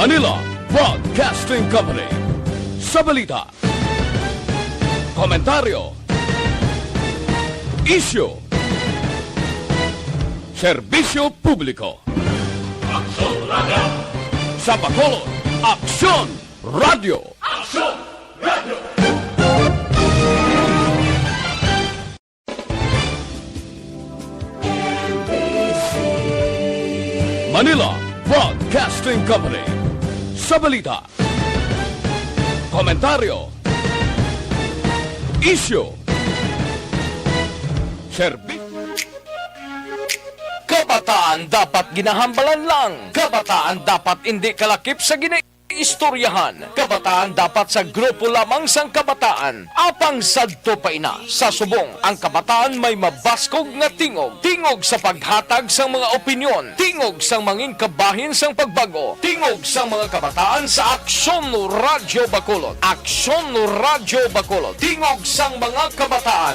Manila Broadcasting Company. Sa balita, komentaryo, isyu, serbisyo publiko. Aksyon Radio! Sa Bacolod, Aksyon Radio! Aksyon Radio! Manila Broadcasting Company. Sa balita, komentaryo, isyu, serbisyo. Kabataan dapat ginahambalan lang. Kabataan dapat hindi kalakip sa istoryahan. Kabataan dapat sa grupo lamang sang kabataan. Apang sadto pa ina sa subong. Ang kabataan may mabaskog nga tingog. Tingog sa paghatag sang mga opinyon. Tingog sang mangin kabahin sang pagbago. Tingog sang mga kabataan sa Aksyon Radyo Bacolod. Aksyon Radyo Bacolod. Tingog sang mga kabataan.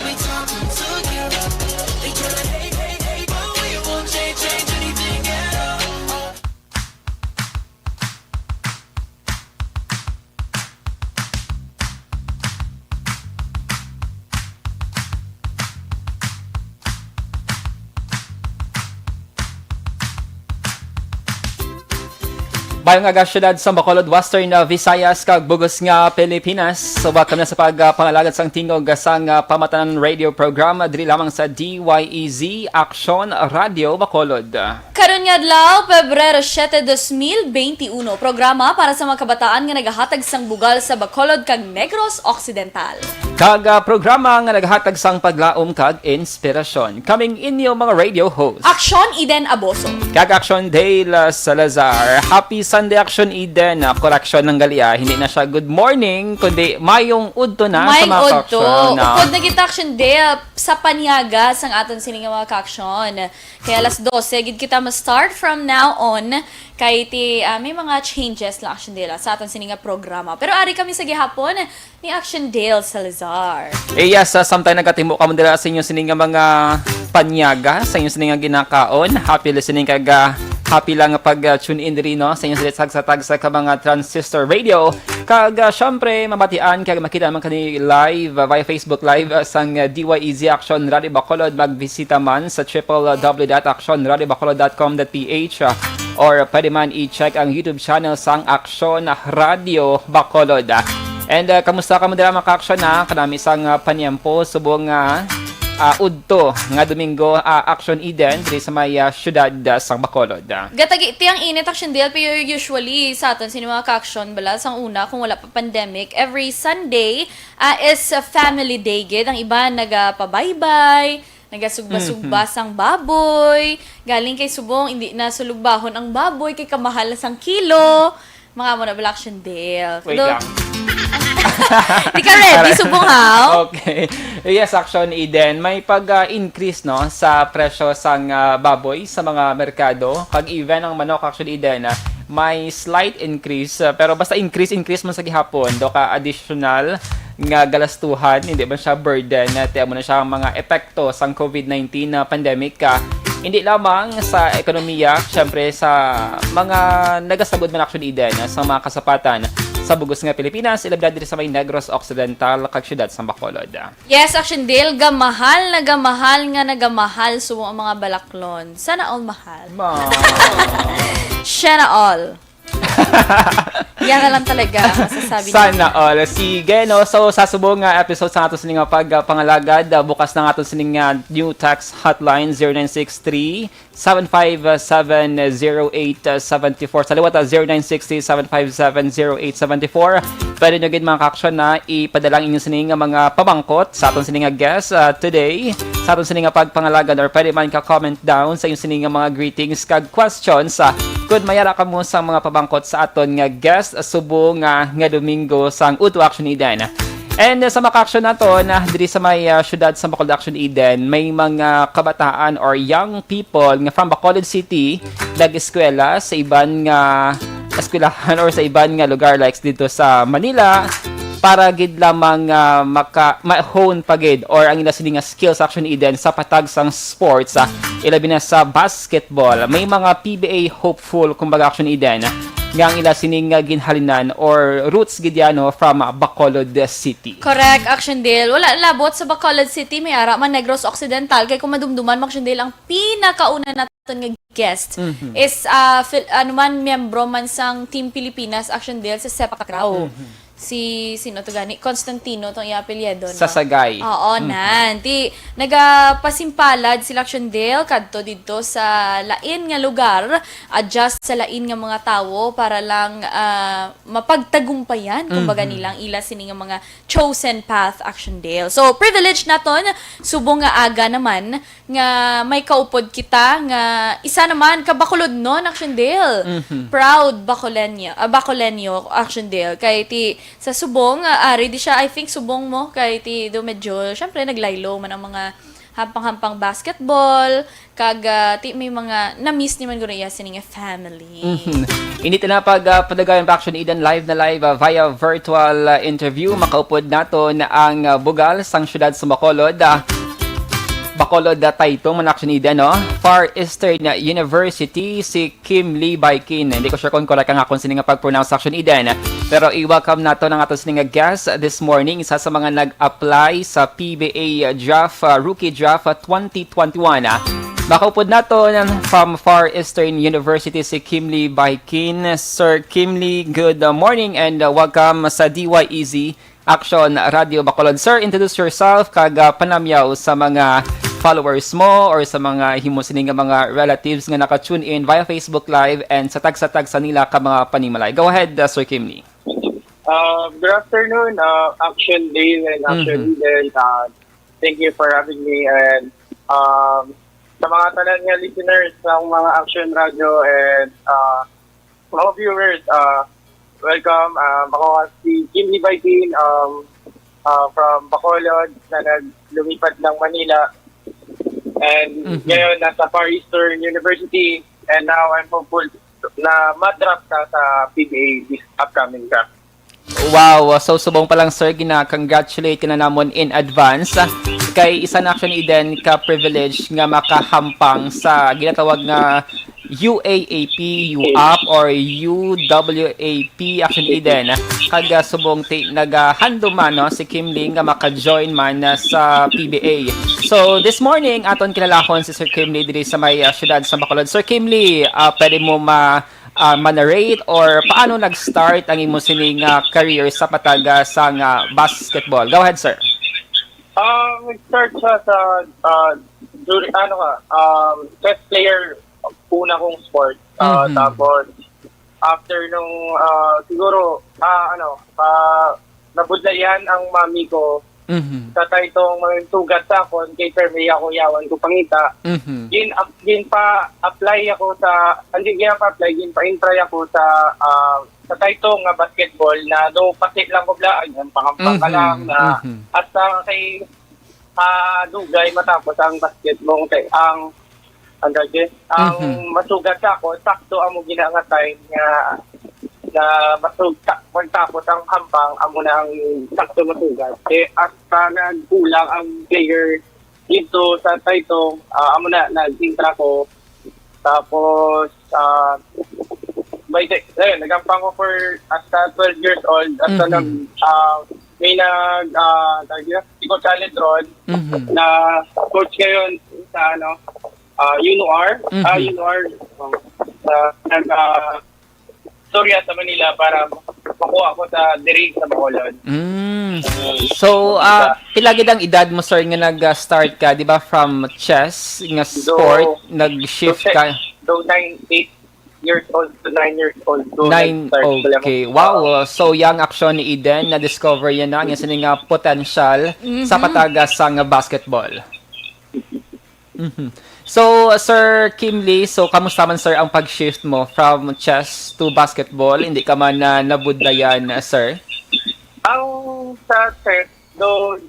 Bayong nga syudad sa Bacolod, Western Visayas, kag Bugos nga Pilipinas. So welcome na sa pagpangalagad sang tingog sang pamatanan radio program diri lamang sa DYEZ Aksyon Radio Bacolod. Karon nga adlaw, Pebrero 7, 2021, programa para sa mga kabataan nga nagahatag sang bugal sa Bacolod kag Negros Occidental. Kag programa nga naghatag sang paglaom kag inspirasyon. Coming inyo mga radio hosts. Aksyon Eden Aboso. Kag Aksyon Dale Salazar. Happy Sunday Aksyon Eden. Correction ng galia. Hindi na siya good morning, kundi mayong udto na sa mga kaksyon. Ukod na kita Aksyon Dale sa panyaga sang aton sining mga kaksyon. Kaya alas 12, gid kita ma-start from now on. Kay may mga changes lang Aksyon Dale sa aton sining programa. Pero ari kami sa gihapon ni Aksyon Dale Salazar. Yes, sometime nagkatimo ka mo dira sa inyo sining mga panyaga, sa inyo sining ginakaon. Happy listening kag happy lang pag-tune in diri no sa inyo tag sa mga transistor radio. Kag syempre mabatian kag makita man kani live via Facebook live sang DYEZ Aksyon Radio Bacolod. Magbisita man sa www.actionradiobacolod.com.ph or pwede man i-check ang YouTube channel sang Aksyon Radio Bacolod. And kamusta ka mo dira mga ka-aksyon na? Kanami isang panyampo subong udto nga Domingo Aksyon Eden diri sa may syudad sang Bacolod. Gatagi tiyang init Aksyon Dale pero usually sa aton sino mga ka-aksyon bala sang una kung wala pa pandemic every Sunday is a family day gid. Ang iba nagapabaybay, nagasugba-sugba sang baboy, galing kay subong hindi na sulugbahon ang baboy kay kamahal sang kilo. Mga mo na bala Aksyon Dale. Wait lang. Di ka ready, subong ha? Okay. Yes, Aksyon Eden. May pag-increase no sa presyo sang baboy sa mga merkado. Kag even ang manok Aksyon Eden, may slight increase. Pero basta increase man sa gihapon. Do ka additional nga galastuhan, hindi man siya burden. Tiyan mo na siya ang mga epekto sang COVID-19 pandemic. Hindi lamang sa ekonomiya, syempre sa mga nagasagod man Aksyon Eden, sa mga kasapatan sa Bugos nga Pilipinas, ilabdad diri sa may Negros Occidental kag syudad sa Bacolod. Yes, Aksyon Dale, nagamahal sumo ang mga balaklon. Sana all mahal. Sana all. Yan na lang talaga masasabi Sana all. Sige, no? So, sa subong nga episode sa ato sining pagpangalagad, bukas na ato sining new tax hotline 0963-757-0874. Sa liwat, 0960-757-0874. Pwede nyo gid mga kaksyon na ipadalang inyo sining mga pamangkot sa aton sining guest today. Sa aton sining pagpangalagad or pwede man ka-comment down sa inyong sining mga greetings kag questions. Good mayara ka mo sa mga pabangkot sa aton nga guest subong nga Domingo sang Uto Aksyon Eden. And sa maka-aksyon naton diri sa may syudad sa Bacolod Aksyon Eden, may mga kabataan or young people nga from Bacolod City nag-eskwela sa iban nga eskwelahan or sa iban nga lugar like dito sa Manila para gid lamang ma-hone pagid or ang ila sining skills Aksyon Eden sa patag sang sports ilabi na sa basketball. May mga PBA hopeful kumbaga Aksyon Eden nga ang ila sining ginhalinan or roots gidyano from Bacolod City. Correct, Action Dale. Wala labot sa Bacolod City, may ara man Negros Occidental. Kaya kung madumduman, Action Dale, ang pinakauna natin nga guest is miyembro man sang Team Pilipinas, Action Dale, sa Sepak Takraw. Si sino to gani? Constantino tong iapelyedo, no? Sasagay. Oo, nan. Ti nagapasimpalad si Action Dale kadto dito sa lain nga lugar, adjust sa lain nga mga tawo para lang mapagtagumpayan kumbaga nilang ila sini nga mga chosen path, Action Dale. So privilege naton subong nga aga naman nga may kaupod kita nga isa naman ka Bacolod non, Action Dale. Proud Bacolenyo, Action Dale. Kay ti sa subong, ready siya, I think subong mo, kay ti do medyo, syempre naglaylo man ang mga hampang-hampang basketball, kag ti may mga na-miss ni man guro iya sining family. Init na padagayon pa Action Eden live via virtual interview. Makaupod naton ang bugal sang syudad sa Bacolod. Bacolod Taytong man Action Eden, no? Far Eastern University, si Kim Lee Baikin. Hindi ko sure kung correct ang akong sininga pag-pronounce Action Eden. Pero i-welcome nato ng ato sininga guest this morning. Isa sa mga nag-apply sa PBA draft, rookie draft 2021. Makaupod nato from Far Eastern University si Kim Lee Baikin. Sir Kim Lee, good morning and welcome sa DYEZ Action Radio Bacolod. Sir, introduce yourself kag panamyaw sa mga followers mo or sa mga himusining nga mga relatives nga naka-tune in via Facebook Live and sa tag-sa nila ka mga panimalay. Go ahead, Sir Kim Lee. Good afternoon, Action Dale and Action Eden. Thank you for having me and sa mga tanan nga listeners ng mga Action Radio and mga viewers, welcome. Ako si Kim Lee Baikin from Bacolod na naglumipat ng Manila. And ngayon, nasa Far Eastern University. And now, I'm hopeful na madraft ka sa PBA this upcoming draft. Wow, so subong pa lang sir, gina-congratulate ka na namon in advance. Kay isa na Action Eden ka-privilege nga makahampang sa ginatawag nga UAAP, UAP, or UWAP Action Eden. Kag subong nagahanduman no, si Kim Lee nga maka-join man sa PBA. So this morning, aton kilalahon si Sir Kim Lee diri sa may syudad sa Bacolod. Sir Kim Lee, pwede mo ma-narrate or paano nag-start ang imo sining career sa pataga sa basketball? Go ahead, sir. Nag-start siya sa chess player, una kong sport. Tapos after nung siguro nabudlayan ang mami ko sa taytong mga sugat sa akon kay sir may ako yawan ko pangita. Gin pa apply ako sa gin pa intry ako sa taytong nga basketball na do pati lang ko blaan yan pangampang ka lang na at kay dugay matapos ang basketball ang masugat ako sakto amo gina nga time na pagtapos ang hampang amo na ang sakto masugat hasta nagkulang ang player dito sa taytong amo na nag-intra ko tapos nagampang ko for hasta 12 years old hasta may Iko Challenge Ron na coach ngayon sa UNOR Surya sa Manila para makuha ko sa diri sa Bacolod. So, pila gid ang edad mo sir nga nag-start ka, di ba, from chess nga sport, nag-shift ka? So 8 years old to 9 years old. So 9, okay. Wow, so young Action ni Eden, na-discover yan na ang sining potential sa pataga sa basketball. So, Sir Kim Lee, so kamusta man sir ang pag-shift mo from chess to basketball? Hindi ka man nabudlayan, sir? Ang sa chess,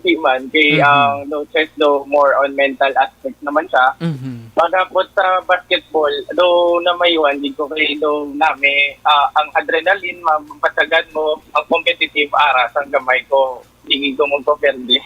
di man. Kay chess, more on mental aspect naman siya. Pagkapot sa basketball, na mayuan, din ko kay ang adrenaline, mapatagan mo, ang competitive aras, ang gamay ko. hindi ko magpaperde.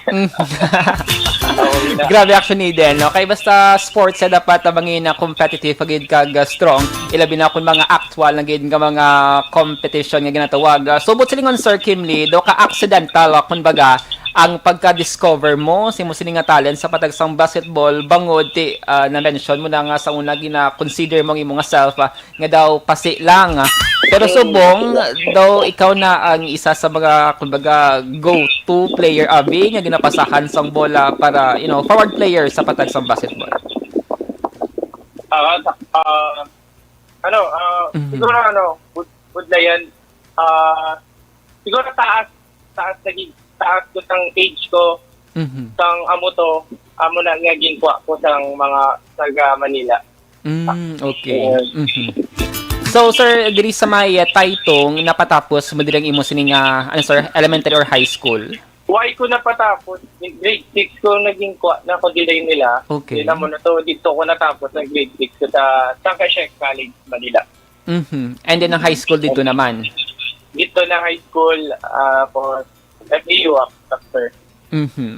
Grabe actually din, no? Kaya basta sports sa dapat mangin na competitive agad kag strong. Ilabi na kun mga actual na gid nga mga competition nga ginatawag. So but silingon Sir Kim Lee, do ka accidental kumbaga ang pagka-discover mo sa mo sini nga talent sa patagsang basketball bangod ti na mention mo na nga sa una gina-consider mo ang imong self nga daw pasi lang. Pero subong daw ikaw na ang isa sa mga kumbaga go-to player abi nga ginapasahan sang bola para forward player sa patagsang basketball. Siguro good na yan. Siguro taas ko sang age ko, sang amo na nga ginkuha ko sang mga taga Manila. Okay. So sir, diri sa may Taytong napatapos mo dirang imo sining elementary or high school? Why ko napatapos? Grade 6 ko naging kuha na ko delay nila. Okay. Yun mo na to, dito ko natapos ng grade 6 ko sa Sangkashek College, Manila. And then ang high school dito naman? Dito na high school for FEU after.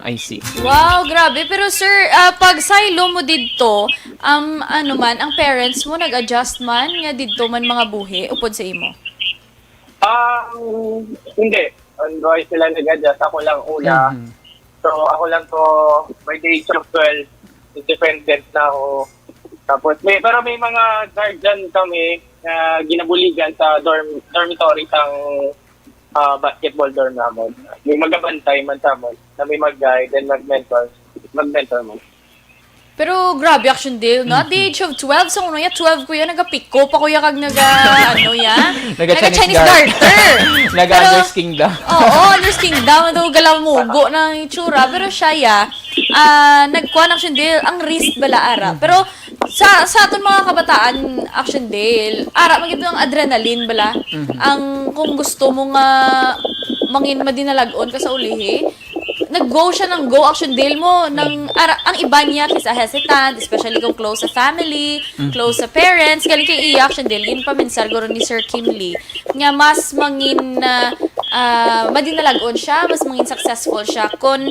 I see. Wow, grabe. Pero sir, pag silo mo dito, ang parents mo nag-adjust man nga dito man mga buhi upod sa imo? Hindi. Android sila nag-adjust. Ako lang una. So, ako lang to, by the age of 12, independent na ako. Tapos, may mga guardian kami na ginabuligan sa dormitory sang basketball dorm namin. May magabantay man sa amon na may mag-guide and mag-mentor man. Pero grabe action deal, no? At the age of 12, sa kuno 12 kuya, naga-pick-up ako ya kag Naga-Chinese garter. Naga-Under's Kingdom. Oo, Under's Kingdom. Ito galamugo ng itsura. Pero siya nagkuhan action deal, ang wrist bala ara. Pero sa aton mga kabataan, action deal, ara, magito ang adrenaline bala. Ang kung gusto mo nga mangin madinalagon ka sa ulihi, nag-go siya ng go action deal mo ang iba niya kisa hesitant, especially kung close sa family, close sa parents, galing kay i-action deal yun pa minsar guro ni Sir Kim Lee nga mas mangin madinalagon siya, mas mangin successful siya kung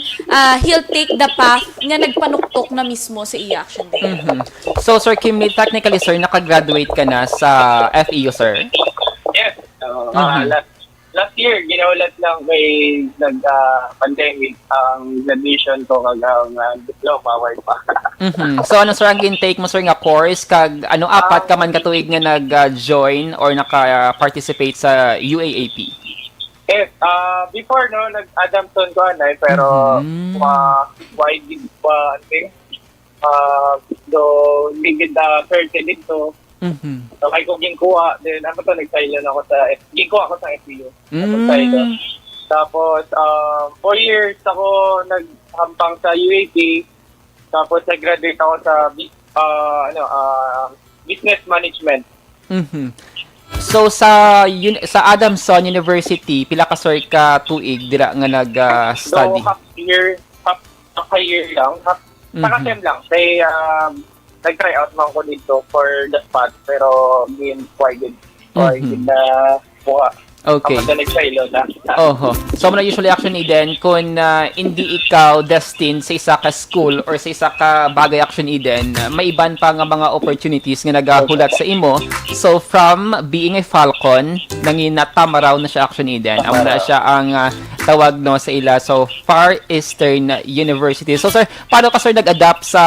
he'll take the path nga nagpanuktok na mismo sa i-action deal. So Sir Kim Lee, technically sir, nakagraduate ka na sa FEU sir? Yes. Last year, ginaulat lang may nag-pandemic ang graduation ko kagang diploma award pa. So ano sir ang intake mo sir nga course kag apat ka man katuig nga nag-join or naka-participate sa UAAP? Yes, before nag-Adamson ko pero wide pa do bigid certain dito. So, kaya ko ginkuha. Then, nagsailo na ako ginkuha ako sa FEU. Tapos, 4 years ako naghampang sa UAP. Tapos, nag-graduate ako sa business management. So, sa Adamson University, pila ka sir ka tuig dira nga nag-study? So, half a year lang. Saka-sem lang. Kaya, nag-try out man ko dito for the spot pero being quite na buha. Okay. Ang nag-silo na. So, muna usually actually din kung hindi ikaw destined sa isa ka school or sa isa ka bagay actually din, may iban pa nga mga opportunities nga nagahulat sa imo. So, from being a Falcon, nanginatama na siya actually din. Amo na siya ang tawag sa ila. So, Far Eastern University. So, sir, paano ka sir nag-adapt sa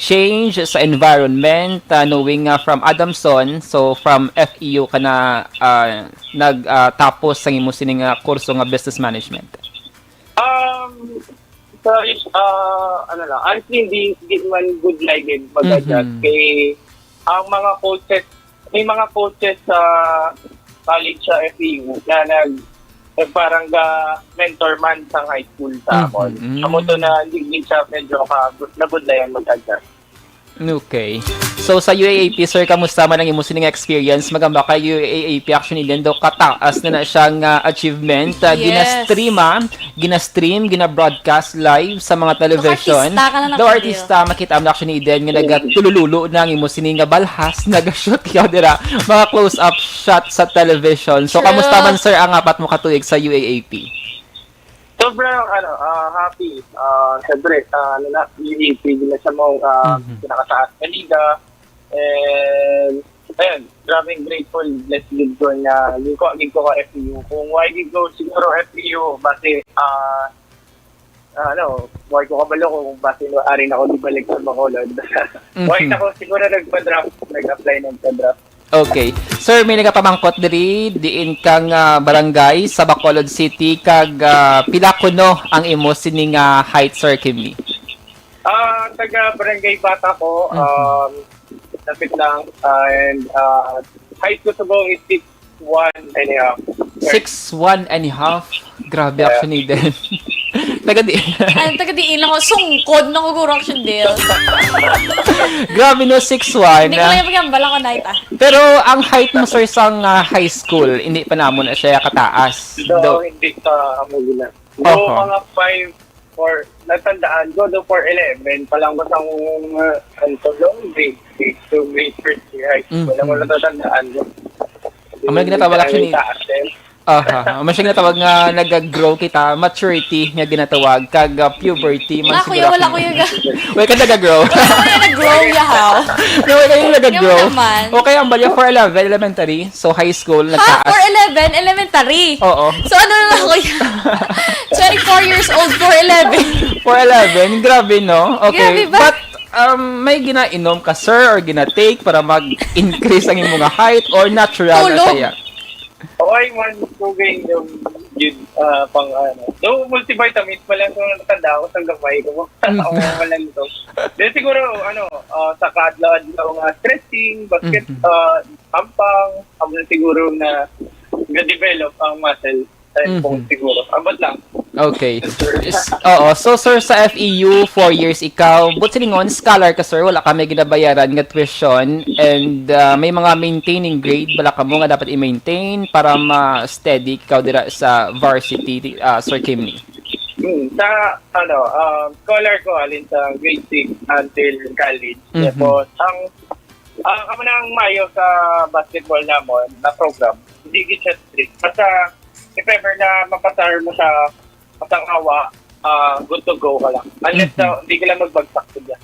change sa environment, knowing from Adamson, so from FEU ka na tapos sa imo sining kurso nga business management? Honestly, hindi man good like it mag-adjust. Kay ang mga coaches, may mga coaches sa college sa FEU na parang mentor man sa high school sa ako. Amo to na hindi siya medyo na-good na yan mag-adjust. Okay. So sa UAAP sir, kamusta man ang imo sining experience? Magamba ka UAAP actually din daw kataas na siyang achievement. Gina-stream, gina-broadcast live sa mga television. Daw artista makita mo actually din nga nagatulululo na ang imo sining balhas, naga-shoot ka dira mga close-up shot sa television. So kamusta man sir ang apat mo katuig sa UAAP? Sobrang sobrang happy. Siyempre, UAP din na siya mong pinakataas na liga. And, ayun, grabe grateful, blessed din ko na gig ko ka FPU. Kung why gig ko siguro FPU, base, why ko kabalo kung base ari na ako di balik sa Bacolod. Why na ko siguro nag-apply ng pa-draft. Okay. Sir, may nagapamangkot diri diin kang barangay sa Bacolod City kag pila kuno ang imo sining height, Sir Kimli? Taga Barangay Bata ko, lapit lang, and height ko sa buong is 6'1 and a half. 6'1 and a half. Grabe, actually din. Taga di. Ay, taga-diin ako. Sungkod na kuguro action deal. Grabe no, 6'1. Hindi ko lang pagkambala ko night Pero ang height mo, sir, sa high school, hindi pa namon na siya kataas. So, hindi ka amulina. So, mga 5'4", natandaan ko, do 4'11", palang ko sa grade 6 to grade 1st year high school. Alam mo natatandaan ko. Ang mga ginatawag actually, mas siya ginatawag nga nag-grow kita, maturity nga ginatawag, kag puberty. Wala kuya, wala kuya. Wala ka nag-grow. Wala kuya nag-grow yahaw. Wala kayo nag-grow. Yung naman. Okay, ang balya 4'11", elementary. So, high school, Ha? nagtaas. 4'11", elementary? Oo. So, ano na lang kuya? 24 years old, 4'11". 4'11", grabe, no? Okay. Grabe ba? But, may ginainom ka, sir, or ginatake para mag-increase ang imong height or natural na Tulog. saya? Okay, man, kugay yung pang So, multivitamins pa lang kung natanda ako sa gamay ko. Ako lang ito. Then siguro, sa kadlaw-adlaw nga stretching, basket, ampang, siguro na develop ang muscle. Siguro. Abot lang. Okay. Oo. So, sir, sa FEU, 4 years ikaw. But silingon, scholar ka, sir. Wala ka may ginabayaran nga tuition. And may mga maintaining grade. Wala ka mo nga dapat i-maintain para ma-steady ikaw dira sa varsity, Sir Kimli. Sa, scholar ko, alin sa grade 6 until college. Tapos, ang manang mayo sa basketball namon, na program, hindi siya strict. Basta, if ever na mapasar mo sa awa, good to go ka lang. Unless hindi ka lang magbagsak ko dyan.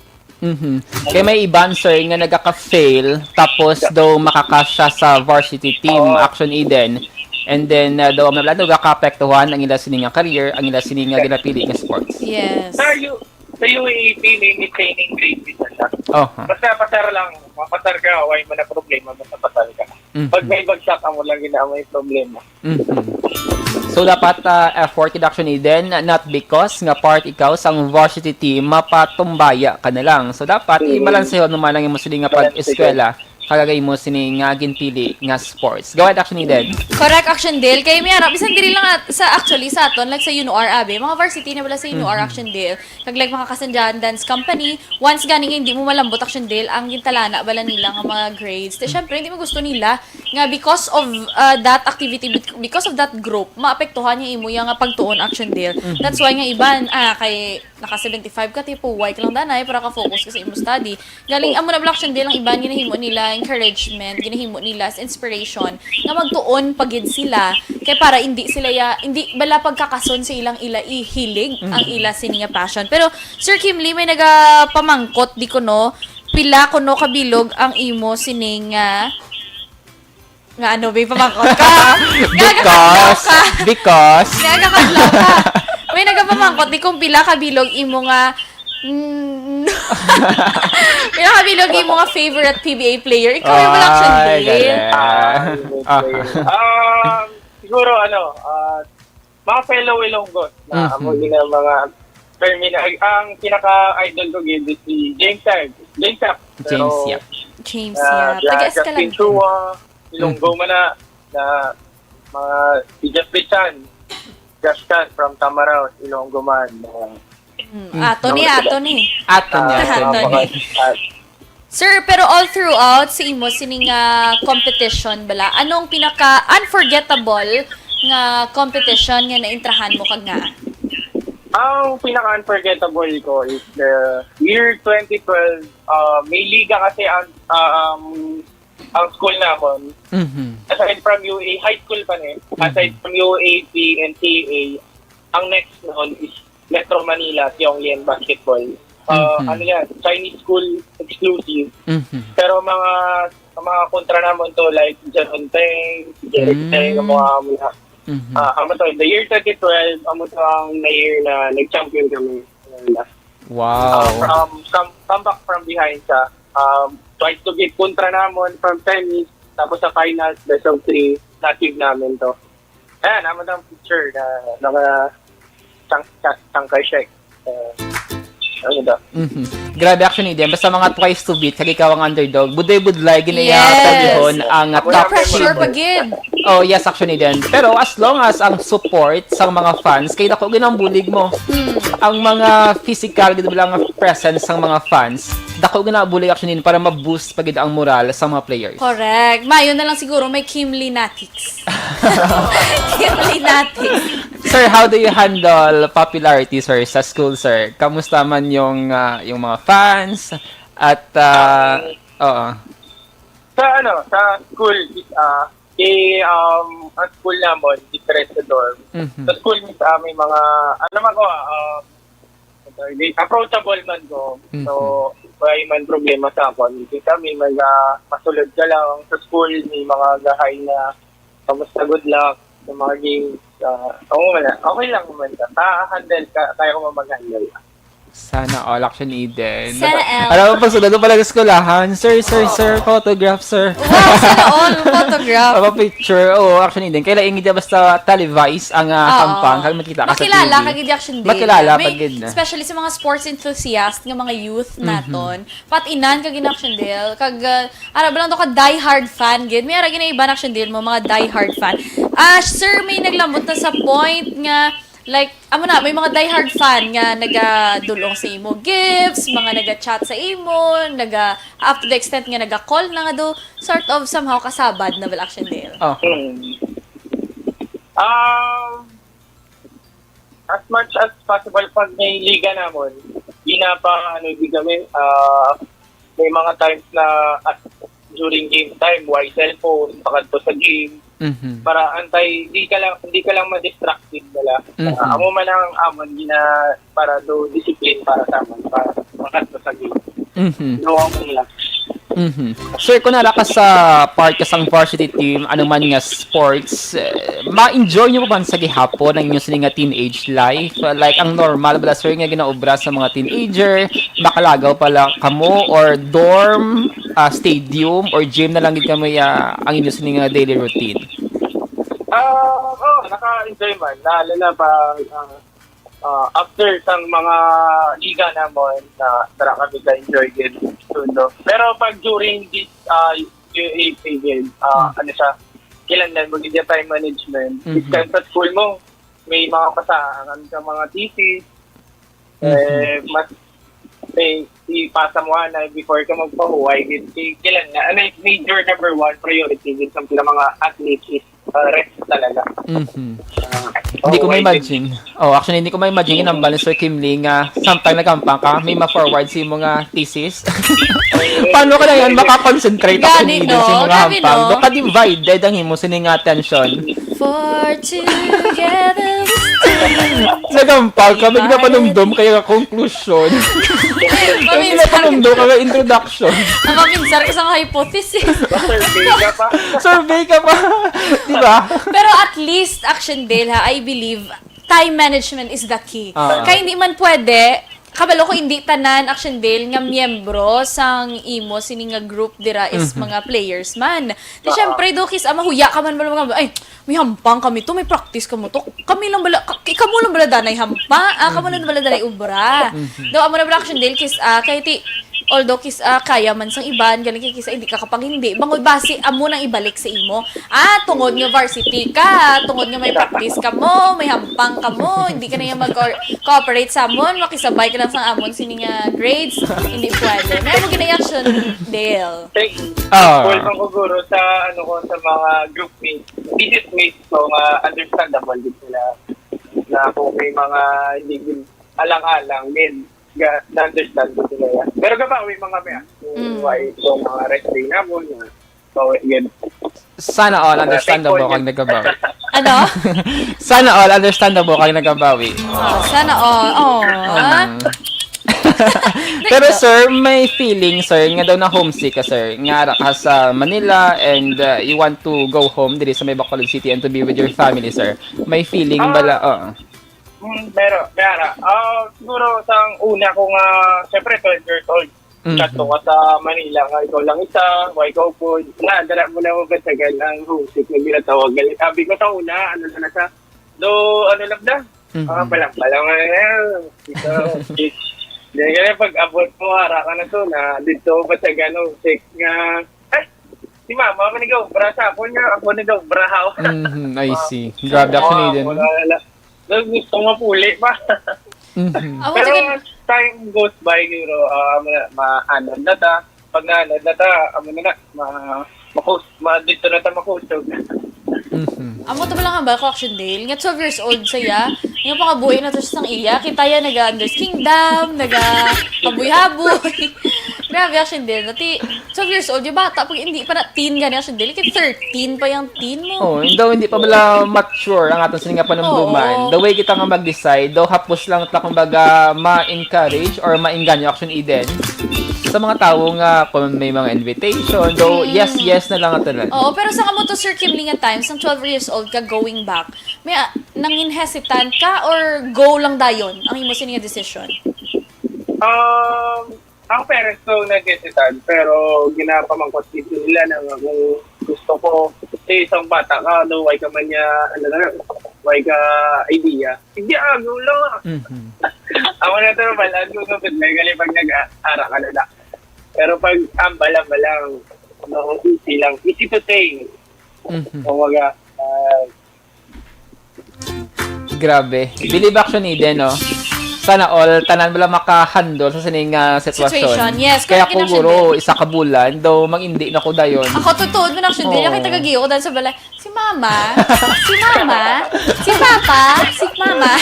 Kaya may iban, sir, nga nagaka-fail, tapos daw makakasya sa varsity team, Action Eden. And then, daw nagaka-apektuhan ang ila sining nga career, ang ila sining nga ginapili nga sports. Yes. Sa UAP, may training grade din na siya. Basta pasar lang. Mapasar ka, why mo na problema, basta pasar ka. Pag may bagsak, mo lang ginawa yung problema. So, dapat effort reduction din, not because nga part ikaw sa varsity team, mapatumbaya ka na lang. So, dapat i-balanseho naman lang yung musuling nga pag-eskwela, kagagay mo sini nga ginpili nga sports. Go ahead, Action Eden. Correct, Action Dale. Kaya may harap, bisan diri lang sa aton, like sa UNOR, abe, mga varsity na wala sa UNOR, Action Dale. Kag like mga kasandian dance company, once ganing hindi mo malambot, Action Dale, ang gintalana bala nila nga mga grades. Syempre, hindi mo gusto nila nga because of that activity, because of that group, maapektuhan niya imo yung pagtuon, Action Dale. That's why nga iban, kay naka 75 ka, tipo, why ka lang danay para ka-focus ka sa imo study. Galing, amo na Action Dale, ang iban, ginahimo nila encouragement, ginahimo nila as inspiration nga magtuon pagid sila kay para hindi bala pagkakason sa ilang ihilig ang ila sini nga passion. Pero Sir Kimli, may nagapamangkot di ko no pila ko no kabilog ang imo sining nga may pamangkot ka because nagakadlaw ka may nagapamangkot di kung pila kabilog imo nga pinakabilog yung mga favorite PBA player. Ikaw yung Action Dale. Siguro, mga fellow Ilonggos na amo din ang mga termina. Ang pinaka-idol ko gid si James Yap. James Yap. Taga-Escalante. Justin Chua, Ilonggo man na mga si Jeff Pichan, Josh Khan from Tamaraw, Ilonggo man. Atony. Sir, pero all throughout sa imo sining competition bala, anong pinaka unforgettable nga competition nga naintrahan mo kag nga? Ang pinaka-unforgettable ko is the year 2012. May liga kasi ang school namon. Aside from UA, high school pa aside from UAP and TA, ang next noon is Metro Manila, Pyongyang Basketball. Ano yan, Chinese school exclusive. Pero mga kontra naman to, like Jaron Teng, Derek Teng, mga mula. The year 2012, amo to ang na-year na nag-champion kami. Wow. Come back from behind sa twice to get kontra naman from tennis, tapos sa finals, best of 3, na-achieve namin to. Ayan, naman ang picture na naka-tangkay shake. Ano daw? Grabe actually din. Basta mga twice to beat, kag ikaw ang underdog. Buday-budlay, ginayatagihon ang top Pressure seed. pagid. Oh, yes, actually din. Pero as long as ang support sa mga fans, kay dako ginambulig mo. Ang mga physical, gito lang ang presence ng mga fans, dako ginabulig actually din para ma-boost pagid ang moral sa mga players. Correct. Mayo na lang siguro may Kim Linatics. Kim Linatics. Sir, how do you handle popularity, sir, sa school, sir? Kamusta man yung mga fans at oo. Sa school is at school naman different sa dorm. Sa school is may mga approachable man ko. So may man problema sa akon. Kita may mga pasulod ka lang sa school, may mga gahay na kamusta, good luck sa mga games. Okay lang naman ka. Handle ka, kaya ko mag-handle. Sana all actually din. Sana all. Alam mo, pag sunod mo pala sa skolahan, sir, photograph, sir. Wow, sana all photograph. Picture, oo, actually din. Kailan ingid basta televise ang kampang, kag makita ka sa TV. Makilala kagid action day. Makilala pagid na. Especially sa mga sports enthusiast nga mga youth naton. Patinan kag action day. Kag ara ba lang to ka die hard fan gid. May ara gina iba action day mo mga die hard fan. Sir, may naglamot na sa point nga like, may mga diehard fan nga nagadulong sa imo gifts, mga naga-chat sa imo, up to the extent nga naga-call na nga do, sort of somehow kasabad na action deal. Oh. As much as possible, pag may liga namon, di kami, may mga times na during game time, why cellphone, pakadto sa game, para hindi ka lang ma-distracted nila. Amo man ang amon gina para do discipline para sa amon para makadto sa game. No nila. Sir, kung nala ka sa part ka sang varsity team, ano man nga sports, ma-enjoy nyo ba sa gihapon ang inyong sila nga teenage life? Like, ang normal ba, sir, nga ginaobra sa mga teenager, makalagaw pala kamo, or dorm, stadium, or gym na lang gid kami ang inyong sila nga daily routine? Naka-enjoy man. Lalo na pa after sang mga liga namon na tara kami ka-enjoy din. Pero pag during this UA period, kailangan mag-idea time management. Because sa school mo, may mga pasahan ka mga thesis, mas ipasa mo na before ka magpahuway. Kailangan, major number 1 priority din sa mga athletes is rest talaga. Hindi ko ma-imagine. Actually, hindi ko ma-imagine ang balance Sir Kim Lee nga sometime nagampang ka, may ma-forward si mga thesis. Paano ka na yan makakonsentrate ako Gani, sa mga Grabe, hampang? no? Baka divided ang imo sining attention. For together Nagampang ka, may ginapanumdum kaya conclusion. May ginapanumdum kaya introduction. Nakapinsar isang hypothesis. Survey ka pa. Diba? Pero at least, action Dale, I believe, time management is the key. Kaya hindi man pwede, kabalo ko hindi tanan action Dale nga miyembro sang imo sini nga group dira is mga players man. Di syempre do kis mahuya ka man mga ay may hampang kami to, may practice kamo to. Kami lang bala kamo lang bala danay hampa, kamo lang bala danay ubra. Do amo na action Dale kis kay ti although kis kaya man sang iban galing kis hindi ka kapag hindi bangoy base amo nang ibalik sa imo tungod nga varsity ka, tungod nga may practice ka mo, may hampang ka mo, hindi ka na yung mag-cooperate sa amon, makisabay ka lang sa amon sini nga grades, hindi pwede. May mo gina-action Dale. Full kong kuguro sa sa mga group mates, business mates, so understandable din sila na kung may mga hindi alang-alang din na-understand ko sila yan. Pero kapag may mga why itong mga rest day na mo na so, yan. Sana all understandable kang nagabaw. Ano? Sana all understandable kayo nagabawi. Sana all. Oh. Pero sir, may feeling sir nga daw na homesick ka sir. Nga ra ka sa Manila and you want to go home diri sa may Bacolod City and to be with your family sir. May feeling bala Pero, siguro sa una ko nga, syempre 12 years old. Kato ka sa Manila nga, ikaw lang isa, ikaw po, dala mo na magkatagal ang homesick na ginatawag. Sabi ko sa una, ano na sa, ano lang na? Balang ito, hindi ganyan, pag abot mo, hara ka na to, na dito ba sa gano'ng homesick nga, si mama, ako nigaw, brasa, ako nigaw, brahaw. I see. Grabe ako din. Gusto mo puli pa. Pero time goes by, ma-anod na ta. Pag na-anod na ta, dito na ta makusog. Amo to lang ba ko Action Dale? Nga 12 years old saya. Nga pakabuhay na to sa iya. Kita ya naga-Unders Kingdom, naga-habuy-habuy. Grabe Action Dale. Dati 12 years old, yung bata, pag hindi pa na teen gani Action Dale, kaya 13 pa yung teen mo. Daw hindi pa bala mature ang atong sininga panumduman. The way kita nga mag-decide, daw hapos lang ta kumbaga ma-encourage or ma-inganyo Action Eden. Sa mga tao nga kung may mga invitation, though yes na lang atan. Oo, pero sa kamo to Sir Kimling at times, ng 12 years old ka going back, may nangin hesitant ka or go lang dayon ang imo sininga decision? Ang parents ko nag-hesitant, pero ginapamangkot dito nila na kung gusto ko, isang bata ka, why ka man niya, why ka idea. Hindi, go lang. Ako na ito, balaan ko kapit na gali pag nag-ara ka na. Pero pag ambala-balang, easy lang. Easy to take. Kumaga, grabe. Believe Action Eden, no? Sana all, tanan bala makahandle sa sining sitwasyon. Yes, kaya ko guro, isa ka bulan, daw mang-indi na ko dayon. Ako, tutuod mo na Action Dale. Nakita gagiyo ko dahil sa balay. Si Mama, si Papa, si Mama.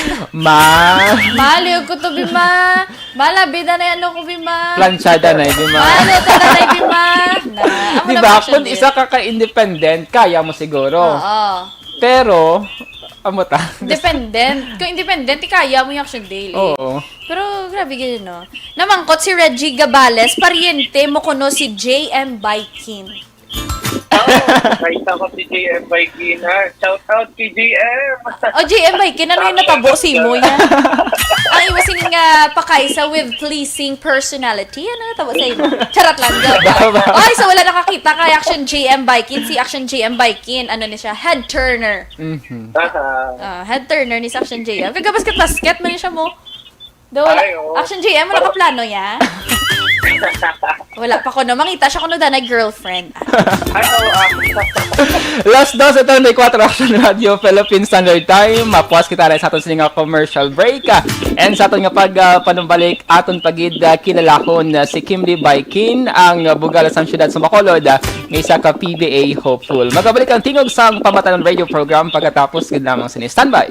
Maliw ko to, Bima. Malabida na yan ko, Bima. Planchada na, Bima. Maliw ka na, Bima. Diba, kung isa ka ka-independent, kaya mo siguro. Oo. Pero, ta? Dependent. Kung independent, kaya mo yung Action Dale. Oo. Pero, grabe ganyan, no? Namangkot si Reggie Gabales, pariente mo kuno si J.M. Baikin. Nakita ko si JM Baikin, ha? Shout out si JM! J.M. Baikin, ano yung natabo si mo yan? Ang iwasin nga pakaisa with pleasing personality. Ano natabo sa imo? Charot lang. Okay, so wala nakakita kay Action J.M. Baikin. Si Action J.M. Baikin, ano ni siya? Head turner. Head turner ni si Action J.M. Kagabasket-basket mo rin siya mo. Action J.M. wala ka plano ya? Wala pa ko na. Makita siya kuno na girlfriend. Last 2:34 Action Radio Philippine Standard Time. Mapuas kita rin sa aton sininga commercial break. And sa aton nga panumbalik aton pagid kilalakon si Kimberly Baikin, ang bugal sa siyudad sa Bacolod, nga isa ka PBA hopeful. Magabalik ang tingog sa pamatanon radio program pagkatapos gid lamang sini. Standby.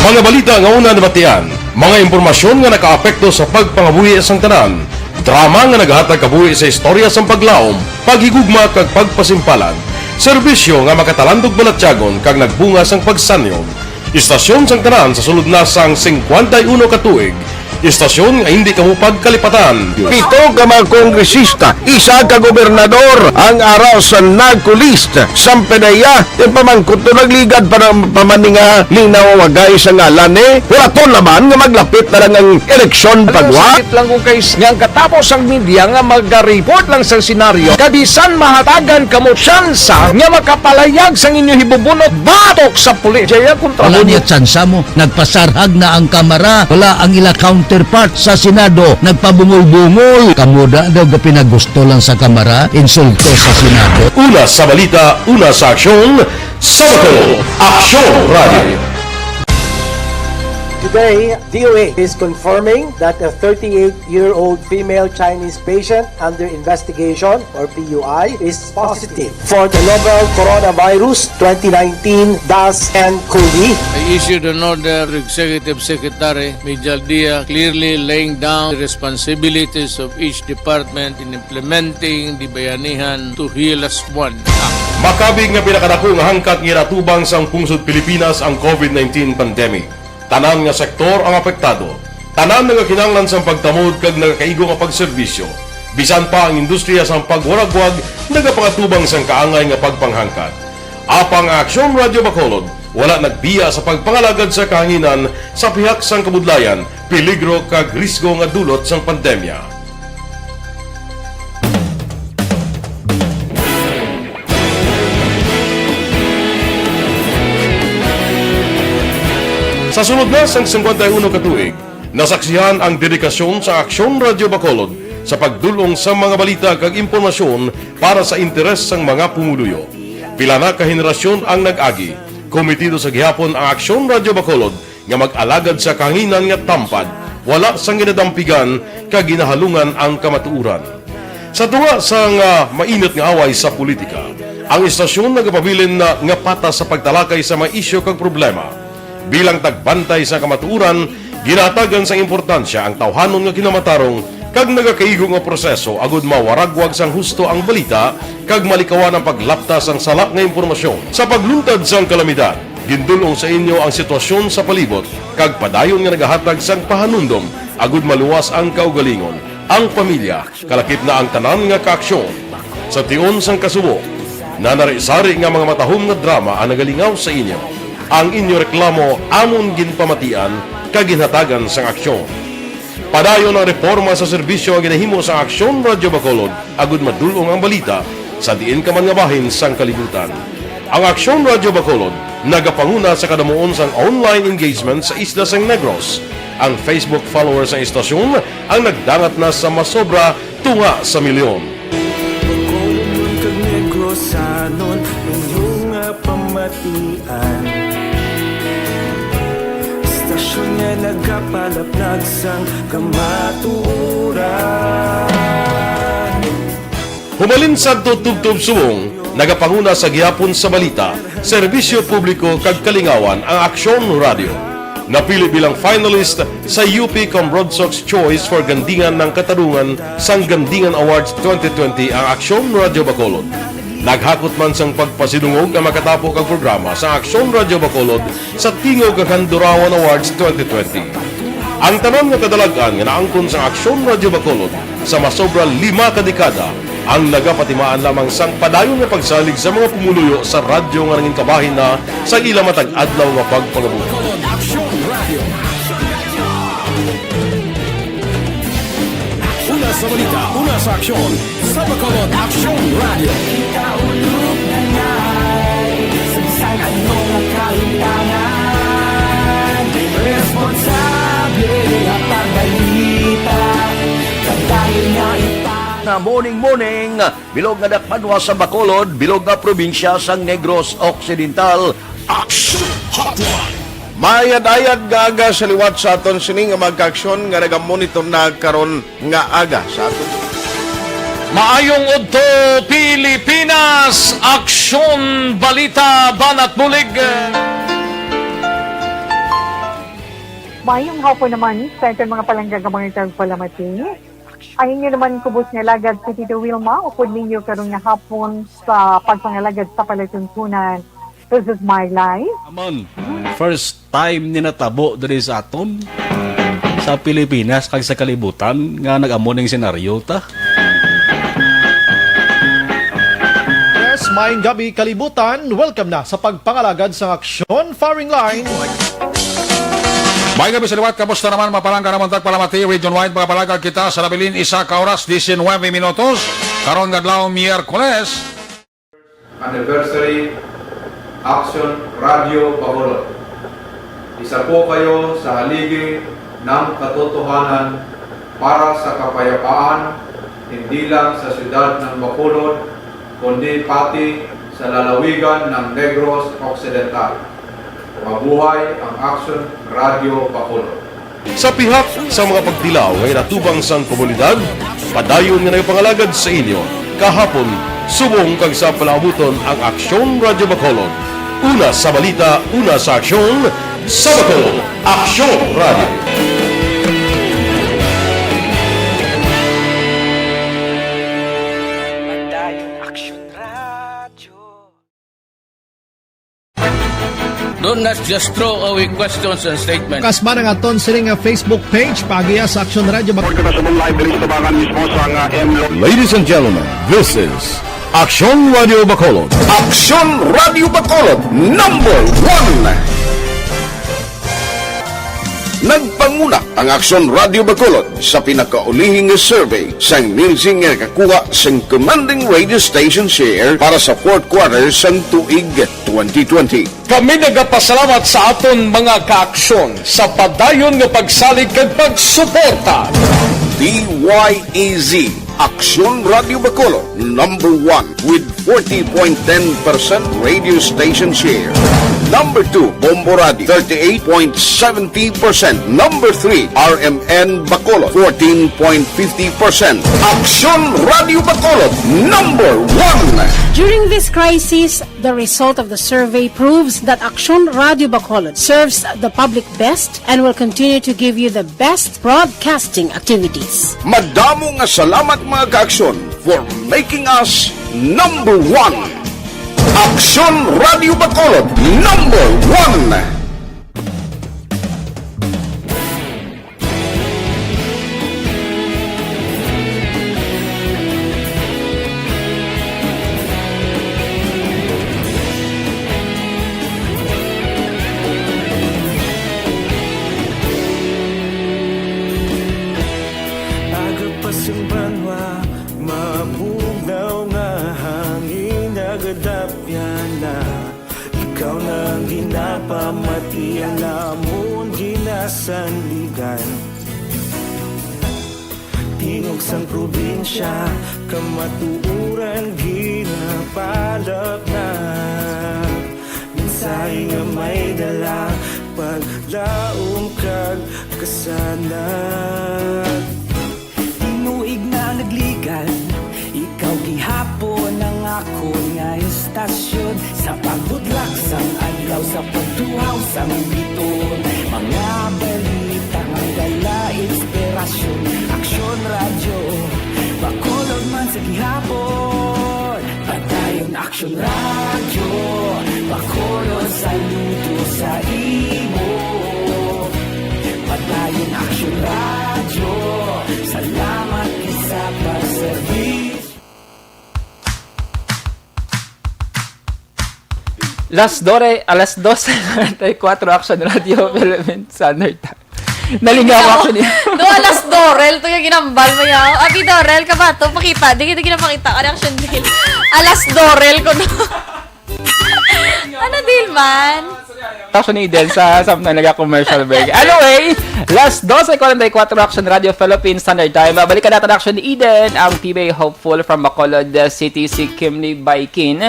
Mga balita nga una nabatian, mga impormasyon nga nakaapekto sa pagpangabuhi sang tanan, drama nga naghatag kabuhi sa istorya sang paglaom, paghigugma kag pagpasimpalan, serbisyo nga makatalandog balatyagon kag nagbunga sang pagsanyon, istasyon sang tanan sa sulod na sang 51 ka tuig, istasyon nga hindi kamupag kalipatan. 7 ka mga kongresista, isa ka gobernador ang araw sa nagkulist sa Pedaya yung pamangkot to nagligad para pamaninga linaw wagay sa ngalan wala to naman nga maglapit na lang ang eleksyon pagwa lang kung kays nga katapos ang media nga mag-report lang sa senaryo kabisan mahatagan kamo tsansa nga makapalayag sa inyo hibubunot batok sa pulis jaya kontra wala niya tsansa mo nagpasarhag na ang kamara wala ang ila counterpart sa Senado nagpabungol-bungol kamuda daw pinagusto lang sa kamara insulto sa Senado. Una sa balita, una sa aksyon, Sabado, Aksyon Radio. Today, DOA is confirming that a 38-year-old female Chinese patient under investigation, or PUI, is positive for the novel coronavirus 2019 DAS-CoV. I issued an order to Executive Secretary Mijal Dia clearly laying down the responsibilities of each department in implementing the Bayanihan to Heal as One Act. Makabig nga pinakadako nga hangkat nga natubang sang pungsod Pilipinas ang COVID-19 pandemic. Tanan nga sektor ang apektado. Tanan nga kinahanglan sang pagtamod kag nagakaigo nga pagserbisyo. Bisan pa ang industriya sang pagwaragwag nagapangatubang sang kaangay nga pagpanghangkat. Apang Aksyon Radio Bacolod wala nagbiya sa pagpangalagad sa kahanginan sa pihak sang kabudlayan, peligro kag risgo nga dulot sang pandemya. Sa sunod na sang 51 katuig, nasaksihan ang dedikasyon sa Aksyon Radio Bacolod sa pagdulong sa mga balita kag impormasyon para sa interes sang mga pumuluyo. Pila na ka henerasyon ang nag-agi, komitido sa gihapon ang Aksyon Radio Bacolod nga mag-alagad sa kahanginan nga tampad, wala sang ginadampigan kag ginahalungan ang kamatuuran. Sa tunga sang mainit nga away sa politika, ang istasyon nagapabilin na nga patas sa pagtalakay sa mga isyu kag problema. Bilang tagbantay sa kamatuuran, ginatagan sa importansya ang tawhanon nga kinamatarong kag nagakaigo nga proseso agud mawaragwag sang husto ang balita kag malikawan ang paglaptas ang salak nga impormasyon. Sa pagluntad sang kalamidad, gindulong sa inyo ang sitwasyon sa palibot kag padayon nga nagahatag sang pahanundom agud maluwas ang kaugalingon, ang pamilya, kalakip na ang tanan nga kaaksyon. Sa tion sang kasubo, nanari-sari nga mga matahom nga drama ang nagalingaw sa inyo. Ang inyo reklamo amon ginpamatian kaginhatagan sang aksyon. Padayon ang reforma sa serbisyo ang ginahimo sa Aksyon Radio Bacolod agud madulong ang balita sa diin ka man nga bahin sang kalibutan. Ang Aksyon Radio Bacolod nagapanguna sa kadamuon sang online engagement sa isla sang Negros. Ang Facebook followers sa istasyon ang nagdangat na sa masobra tunga sa milyon. Bacolod kag Negros anon inyong pamatian. Stasyon nga nagapalaplag sang kamaturan. Humalin sa tutubtub subong, nagapanguna sa gihapon sa balita, serbisyo publiko kag kalingawan ang Aksyon Radio. Napili bilang finalist sa UP Comrodsox Choice for Gandingan ng Katarungan sang Gandingan Awards 2020 ang Aksyon Radio Bacolod. Naghakot man sang pagpasinungog ang makatapo kang programa sa Aksyon Radio Bacolod sa Tingog kag Handurawan Awards 2020. Ang tanon nga kadalagan nga naangkon sa Aksyon Radio Bacolod sa masobra 5 ka dekada ang nagapatimaan lamang sang padayon nga pagsalig sa mga pumuluyo sa radyo nga nanging kabahin na sa ila matag adlaw nga pagpangabuhi. Una sa balita, una sa aksyon, sa Bacolod Aksyon Radio. Ikaulog na ngay, samsang anong kahintangan. Responsable ang pagbalita, kagaya nga Na morning, bilog nga dakpanwa sa Bacolod, bilog nga probinsya sang Negros Occidental. Aksyon Hotline. Mayad-ayad nga aga sa liwat sa aton sini nga magka-aksyon nga nagamonitor na karon nga aga sa aton. Maayong udto Pilipinas, Aksyon Balita Banat Bulig. Mayong hapon naman sa itong mga palangga ka mga tagpalamati. Ay inyo naman kubos nga lagad sa Tito Wilma, upod ninyo karong nga hapon sa pagpangalagad sa palatuntunan. This is my life. Amon, first time ni natabo diri sa aton sa Pilipinas kag sa kalibutan nga nag-amo ning senaryo ta. Yes, maayong gabi kalibutan. Welcome na sa pagpangalagad sa Aksyon Firing Line. May gabi sa liwat, kamusta naman mapalangga naman tagpalamati, region-wide mga palagag kita sa labilin isa ka oras, 19 minutos, karon gadlaw Miyerkules. Anniversary Aksyon Radio Bacolod. Isa po kayo sa haligi ng katotohanan para sa kapayapaan, hindi lang sa siyudad ng Bacolod, kundi pati sa lalawigan ng Negros Occidental. Mabuhay ang Action Radio Bacolod. Sa pihak sa mga pagtilaw ngay natubang sang komunidad, padayon nga nagpangalagad sa inyo. Kahapon, subong kag sa palabuton ang Aksyon Radio Bacolod. Una sa balita, una sa aksyon, sa Bacolod, Aksyon Radio. Don't not just throw away questions and statements. Kasma ng aton sining nga Facebook page pagiya sa Action Radio Ladies and gentlemen, this is Aksyon Radio Bacolod. Aksyon Radio Bacolod, number 1! Nagpanguna ang Aksyon Radio Bacolod sa pinakaulihing survey sa ninsing nga kakuha sa commanding radio station share para sa fourth quarter sa tuig 2020. Kami nagapasalamat sa aton mga kaaksyon sa padayon nga pagsalig kag pagsuporta. DYEZ Aksyon Radio Bacolod, number 1 with 40.10% radio station share. Number 2, Bombo Radio, 38.70%. Number 3, RMN Bacolod, 14.50%. Aksyon Radio Bacolod, number 1. During this crisis, the result of the survey proves that Aksyon Radio Bacolod serves the public best and will continue to give you the best broadcasting activities. Madamo nga salamat mga kaaksyon for making us number 1. Aksyon Radio Bacolod, number 1. Agapasumbanwa, mabugnaw nga hangin nagadapyan na. Ikaw nang ginapamatian namon ginasandigan. Tingog sang probinsya, kamatuuran ginapalak na. Minsay nga may dala, paglaom kag kasanat. Tinuig na nagligan, ikaw gihapon ang ako nga istasyon. Sa pagbutlak sang adlaw, sa pagduhaw sang biton. Mga balita nga dala inspirasyon. Aksyon Radio, Bacolod man sa gihapon. Padayon Aksyon Radio, Bacolod saludo sa imo. Padayon Aksyon Radio, salamat sa pagservis. Alas 12:44 Action Radio Philippines Standard Time. Nalingaw ako niya. Do alas Dorel, to yung ginambal mo yaw. Abi Dorel, ka ba to? Pakita, di kita ginapakita. Ano Action Deal? Alas Dorel ko na. Ano deal man? Action ni Eden sa something nag-commercial break. Anyway, last 12:44 Action Radio Philippines Standard Time. Balikan natin Action ni Eden, ang PBA hopeful from Bacolod City, si Kimley Baikin.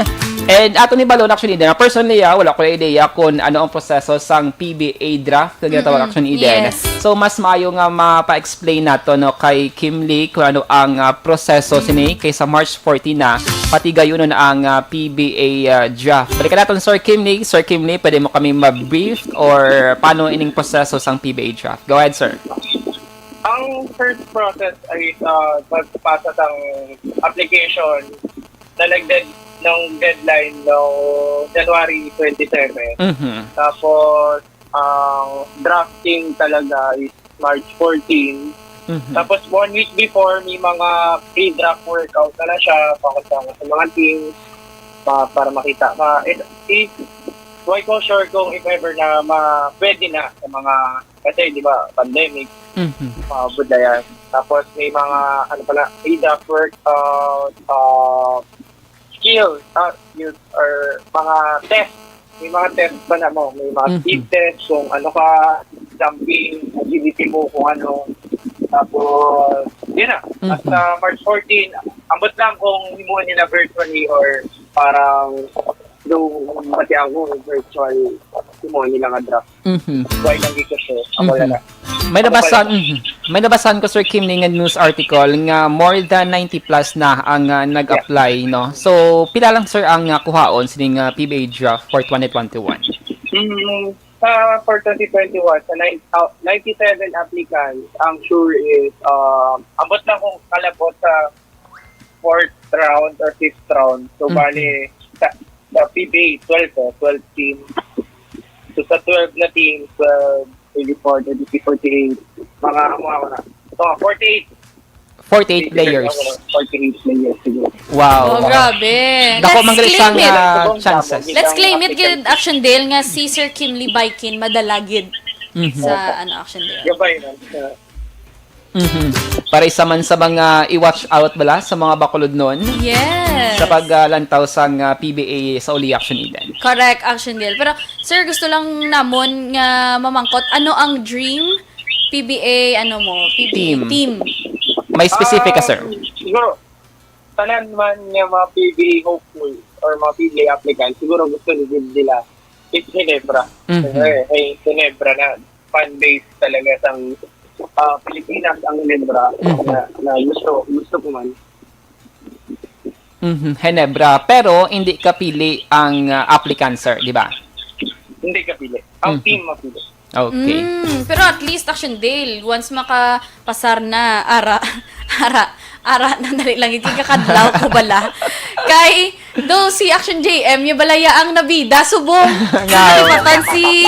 And ato ni Balon Action Eden, personally wala ko idea kung ano ang proseso sang PBA draft na ginatawag Action Eden. Yes. So mas maayo nga mapa-explain nato no kay Kimley kung ano ang proseso sini kaysa March 14 na pati gayunon ang PBA draft. Balikan natin Sir Kimley. Sir Kimley, pwede mo kami ma-brief or paano ining proseso sang PBA draft? Go ahead, sir. Ang first process ay magpasa ng application na ng deadline no January 27. Tapos ang drafting talaga is March 14. Tapos 1 week before may mga pre-draft workout na siya pakasama sa mga teams para makita. Why ko sure kung if ever na pwede na sa mga kasi di ba pandemic budlayan. Tapos may mga pre-draft workout skills or mga test. May mga test ba na mo? May mga speed test kung ano ka, jumping, agility mo kung ano. Tapos, yun na. At March 14, ambot lang kung himuan nila virtually or parang yung matiang mo virtual testimony lang nga draft. Why lang dito siya? Ako na. May nabasan ko, Sir Kim, nga news article nga more than 90 plus na ang nag-apply, no? So, pila lang, sir, ang kuhaon sining PBA draft for 2021? For 2021, sa 97 applicants, ang sure is, abot lang kung kalabot sa 4th round or 5th round. So, bali, sa PBA, 12 teams. So, sa 12 na teams, 24, 23, 48, mga 48 players. 48 players, siguro. Wow. Oh, grabe. Dako man isang chances. Let's claim it gid Action Dale nga si Sir Kim Lee Baikin madalagid sa Action Dale. Gabay na. Para isa man sa mga i-watch out bala sa mga bakulod nun. Yes. Sa paglantaw sang PBA sa uli Action Eden. Correct, Action Dale. Pero, sir, gusto lang namon nga mamangkot, ano ang dream PBA, PBA team? May specific ka, sir? Siguro, tanan man nga mga PBA hopeful or mga PBA applicants, siguro gusto nila is Ginebra. Hey, Ginebra na fan-base talaga sang Pilipinas ang Ginebra na gusto ko man. Ginebra. Pero, hindi ka pili ang applicant, sir, di ba? Hindi ka pili. Ang team mapili. Okay. Pero at least Action Dale, once makapasar na ara na dali lang yung kakadlaw ko bala. Kay do si Action JM yung balaya ang nabida subong. Nakalimutan si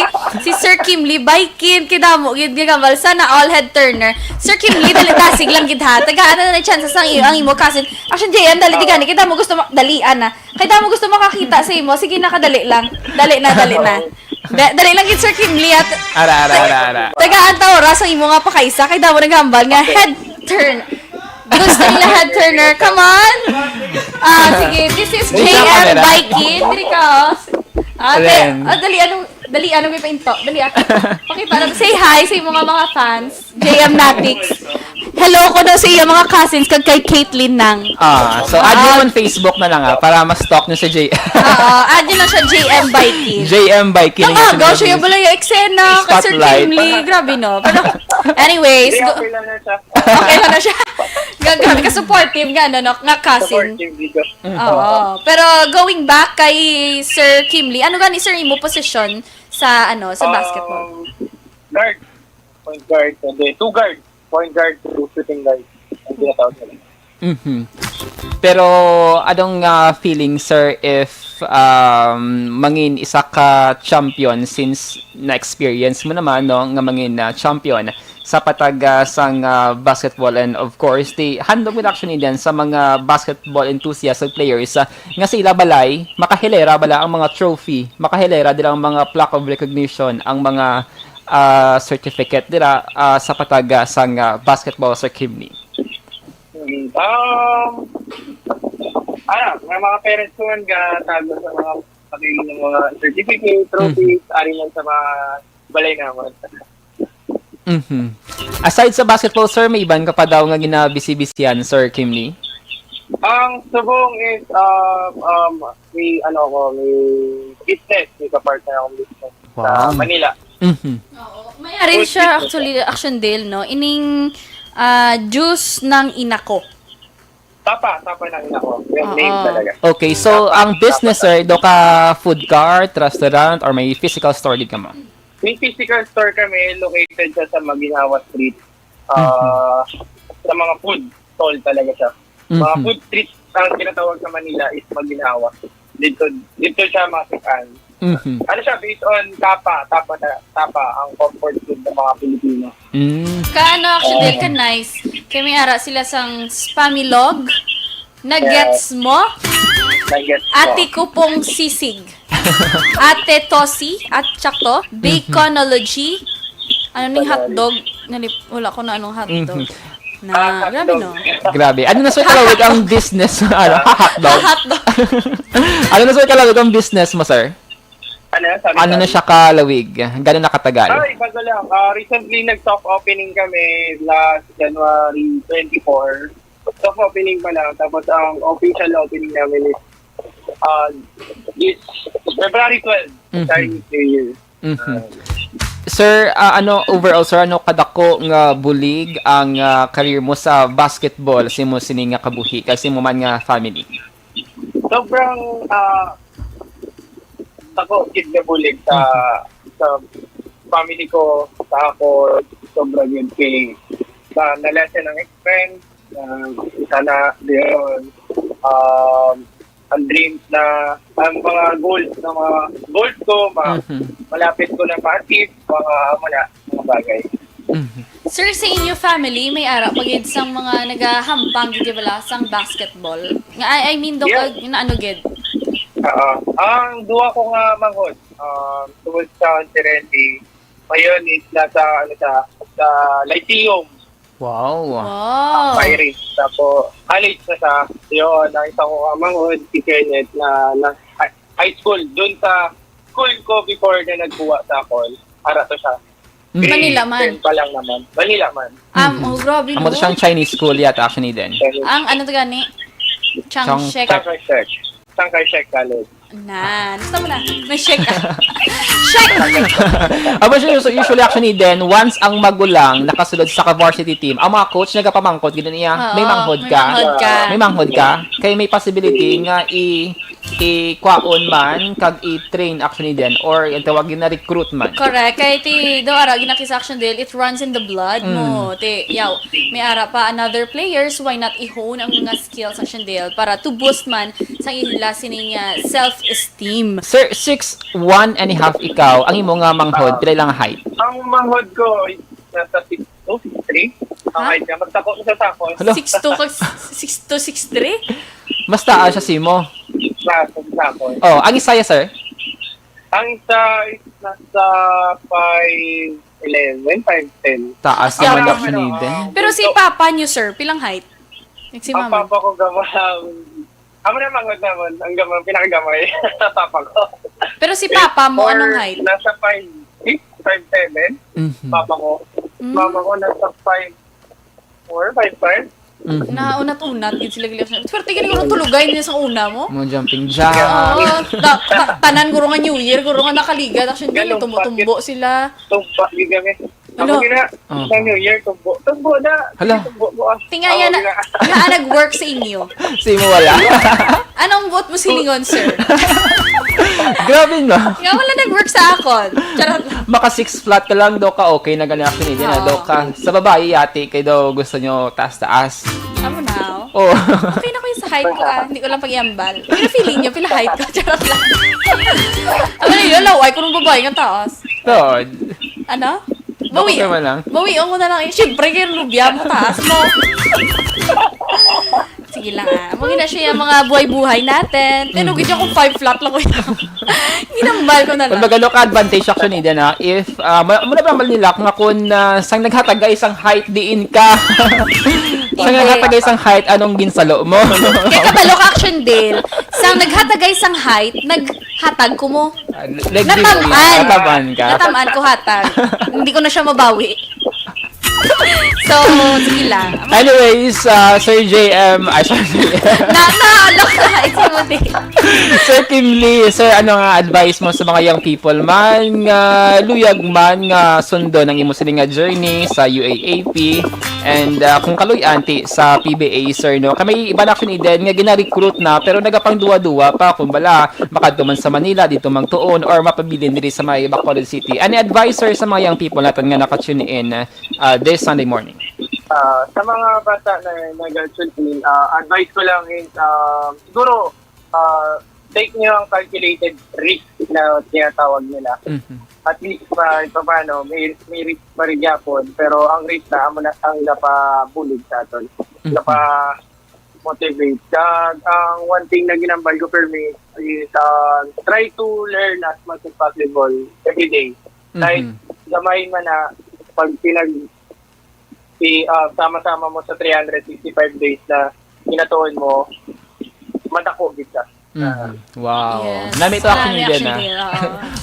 Sir Kim Lee Baikin kidamo gid gagambal sana all head turner. Sir Kim Lee dali dasig lang gid ha. Taga na chances ang imo kasin. Action JM dali digani kita mo gusto dalian na. Kay mo gusto makakita sa imo sige nakadali lang. Dali na. Dali lang gid Sir Kim Lee at Ara. tagaan ta oras ang imo nga pakaisa kay damo nagambal nga head turn. Gusto nila head turner. Come on. Sige, this is JM Baikin. Dili ka. Dali may painto. Dali ako. Pakita lang. Say hi sa mga fans. JM Natics. Hello ko daw sa iyo mga cousins kag kay Caitlyn nang. So add nyo on Facebook na lang para ma-stalk nyo si JM. Add nyo lang siya JM Baikin. JM Baikin. Nakagaw siya yung balay eksena ka Sir Kim Lee. Grabe no. Pero anyways. Okay lang na siya. Okay lang na siya. Grabe ka supportive nga nga cousin. Oo. Pero going back kay Sir Kim Lee, ano gani sir imo position sa basketball? Guard. Point guard and then two guard. Point guard to shooting guard. Ang tinatawag nila. Pero anong feeling sir if mangin isa ka champion since na-experience mo naman nga mangin champion sa patag sang basketball and of course the handog with Action Eden sa mga basketball enthusiast players nga sila balay makahilera bala ang mga trophy makahilera dila ang mga plaque of recognition ang mga certificate dila sa patag sang basketball Sir Kim Lee. May mga parents ko man tago sa mga pagiging ng mga certificate, trophies, ari lang sa mga balay naman. Aside sa basketball, sir, may iban ka pa daw nga ginabisi-bisihan, Sir Kim Lee? Ang subong is, may business, may kapartner akong business sa Manila. May rin siya actually, Action Dale, no? Ining juice ng inako. Tapa ng inako. Yung name talaga. Okay, so ang business, sir, do ka food cart, restaurant, or may physical store din ka mo? May physical store kami located sa Maginawa Street. Sa mga food stall talaga siya. Mga food street ang tinatawag sa Manila is Maginawa. Dito siya masikan. Ano siya, based on tapa ang comfort food ng mga Pilipino. Actually, ka nice. Kaya may ara sila sang Spamilog. Nuggets mo? Ate ko pong sisig. Ate Tosi at Chakto. Baconology. Ano ning hotdog? Wala ko na anong hotdog. Grabe no. Grabe. Ano na sir kalawig ang business? Hotdog. Ano na sir kalawig ang business mo, sir? Ano na siya kalawig? Gano'n na katagal? Iba ko lang. Recently, nag-soft opening kami last January 24. Soft opening pa lang. Tapos ang official opening namin is February 12, Chinese New Year. Sir, overall sir, kadako nga bulig ang career mo sa basketball sa mo sini nga kabuhi kasi mo man nga family? Sobrang ako kidnabulig sa family ko, sa ako sobrang yun kay nalasan ng experience, sana diyon ang dreams na ang mga goals ko malapit ko na ma-achieve mga bagay. Sir, sa inyo family, may ara pagid sang mga nagahampang gid bala sang basketball. Nga I mean do na ano gid. Ang duwa ko nga manghod, tungod sa Serenity, ngayon is nasa sa Lyceum. Wow. Pirates. Tapos, college na sa yun, nakita ko nga manghod, si Kenneth na high school. Doon sa school ko before na nagbuwa sa ako, para to siya. Manila man. Pa lang naman. Manila man. Grabe Amo to siyang Chinese school yata actually din. Ang ano to gani? Changshek. Chiang Kai-shek College. Basta mo na. May shek ka. Shek! Amo siya usually actually din, once ang magulang nakasulod sa varsity team, ang mga coach nagapamangkot, gina niya, may manghod ka. May manghod ka. Kaya may possibility nga i-kwaon man, kag i-train actually din, or yung tawagin na recruit man. Correct. Kaya do ara ginakis action deal, it runs in the blood mo. May ara pa another players, why not i-hone ang mga skills action deal para to boost man sa ila sining self-esteem. Sir, 6'1" ikaw, ang imo nga manghod, pila lang height? Ang manghod ko is nasa 6'2", 6'3". Ang height niya, magtako sa takos. 6'2", 6'3"? Mas taas siya simo. Nasa takos. Ang isaya, sir? Ang isa is nasa 5'11", 5'10". Taas naman actually din. Pero si papa niyo, sir, pilang height? Si ang mama. papa ko Amo na manghod naman, ang pinakagamay sa papa ko. Pero si papa mo, anong height? Nasa 5'6", 5'7", papa ko. Mama ko nasa 5'4", 5'5". Naunat-unat, yun sila gilis. Swerte gini ko tulugay niya sa una mo. Mo jumping jack. Tanan ko nga New Year, ko nga nakaliga. Actually, tumbo sila. Tumba, gigami. Ako gina, sa New Year, tumbo na. Hala. Tingaya na nag-work sa inyo. Simo wala. Anong vote mo silingon, sir? Grabe no. Nga wala nag-work sa akon. Charot. Maka 6 flat ka lang daw ka okay na ganyan actually din na daw ka. Sa babae yati kay daw gusto nyo taas-taas. Amo now. Okay na ko yung sa height ko Hindi ko lang pag-iambal. Pero feeling nyo, pila height ko. Charot lang. Ano nila, laway ko nung babae nga taas. Ano? Bawi mo na lang. Siyempre, kayo lubya mo, taas mo. Sige lang Mungkin na siya yung mga buhay-buhay natin. Tinugid niya kung 5 flat lang ko yun. Ginambal ko na lang. Pag ka advantage actually din if, muna ba nila kung sang naghatagay isang height diin ka. Sang naghatagay isang height, anong ginsalo mo? Kaya kabalo ka action deal. Sang naghatagay isang height, naghatag ko mo. Natamaan ko hatag. Hindi ko na siya mabawi. So, sige lang. Anyways, Sir JM, Naalok na, isi mo din. Sir Kim Lee, sir, ano nga advice mo sa mga young people man, luyag man nga sundo ng imo sila nga journey sa UAAP and kung kaluy anti sa PBA, sir, no? Kami iba na action din nga gina-recruit na pero nagapang duwa-duwa pa kung bala makadto man sa Manila dito mang tuon or mapabilin diri sa may Bacolod City. Any advice, sir, sa mga young people natin nga naka-tune in this Sunday morning? Sa mga bata na nag-tune in, advice ko lang is siguro take nyo ang calculated risk na tinatawag nila. At least paano, may risk pa rin yapon, pero ang risk na ang napabulig sa aton. Napa-motivate. Ang one thing na ginambal ko for me is try to learn as much as possible every day. Kahit gamay man na pag sama-sama mo sa 365 days na inatuon mo, madako kita. Wow. Yes. Namito ako ni din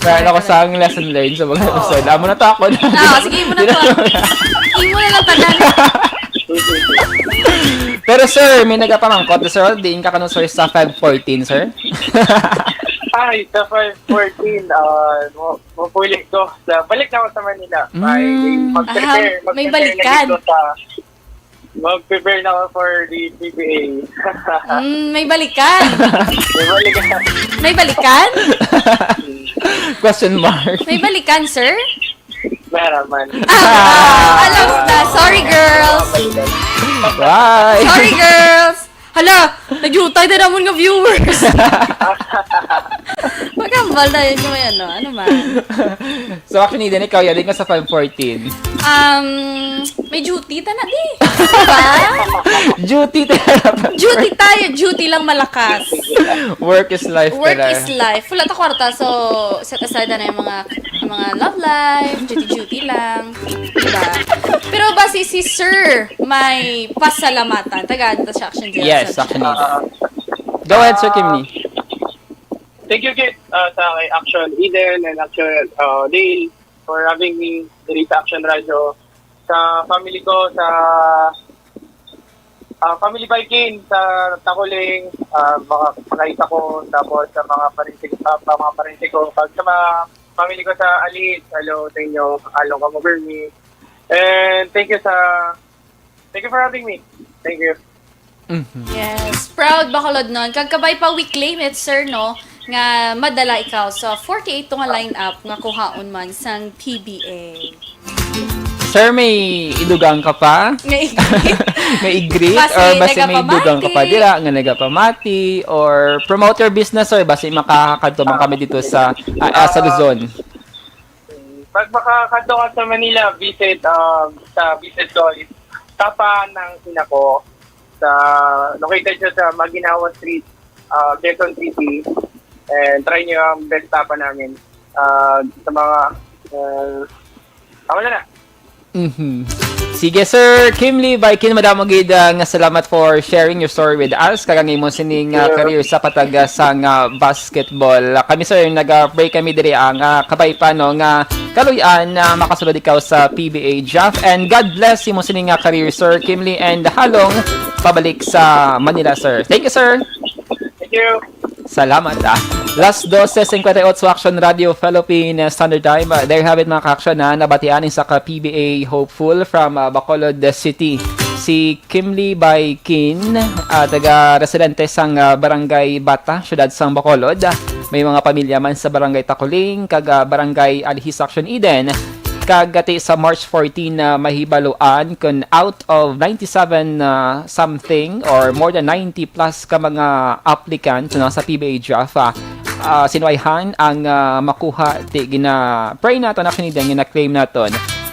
Meron ako sa lesson learned sa mga episode. Amo na to ako. Sige mo na to. Imo na lang tanan. Pero sir, may nagapamangkot. Sir, diin ka kanong sir sa 514, sir? Ay, sa 514, mapulit ko. Balik na ako sa Manila. May balikan. Mag-prepare na ako for the PBA. May balikan. May balikan? Question mark. May balikan, sir? Meron man. Alam na. Sorry, girls. Bye. Sorry, girls. Hala, nag-utay na naman ng viewers. Magambal na yun yung ano man. So actually, din ikaw, yaling ka sa 514. May duty ta na di. Diba? Duty Duty tayo, duty lang malakas. Work is life. Work pala. is life. Wala ta kwarta, so set aside na yung mga love life, duty lang. Diba? Pero ba si Sir may pasalamatan? Tagaan ta siya action Yes, actually. Go ahead, Sir Kimli. Thank you, Kit, sa kay Action Eden and Action Dale for having me dito sa Action Radio. Sa family ko, sa family biking, sa Takuling, mga pakaita ko, tapos sa mga parinti ko. Pag sa mga family ko sa Alit, hello sa inyo, Along Kamubermi. And thank you for having me. Thank you. Yes, proud Bacolod nun. Kagkabay pa we claim it, sir, no? Nga madala ikaw sa 48 nga line-up nga kuhaon man sang PBA. Sir, may idugang ka pa? May i-greet? Basi Or basi may nagapamati. idugang ka pa dira nga nagapamati? Or promote your business, sir? Basi makakakadto man kami dito sa Luzon. Pag makakadto ka sa Manila, visit ko is Tapa ng Ina ko. Located siya sa Maginawa Street, Quezon City. And try nyo ang best tapa namin. Sa mga... wala na. Sige, Sir Kimli Baikin, madamo gid nga salamat for sharing your story with us. Kagangay mo sining career sa pataga sang basketball. Kami, sir, nag-break kami diri ang kabay pa no nga kaluyan na makasulod ikaw sa PBA Jaff. And God bless mo sining career, Sir Kimli, and halong pabalik sa Manila, sir. Thank you, sir. Thank you. Salamat. Last 12:58 Action Radio Philippine Standard Time. There you have it, mga ka-action, na nabatian sa PBA hopeful from Bacolod City. Si Kimli Baikin, taga-residente sang Barangay Bata, syudad sang Bacolod. May mga pamilya man sa Barangay Takuling, Barangay Alhis Action Eden. Kagati sa March 14 na mahibaluan kung out of 97 something or more than 90 plus ka mga applicant sa PBA Jaff, sinuwayhan ang makuha ti pray naton actually din yung na-claim naton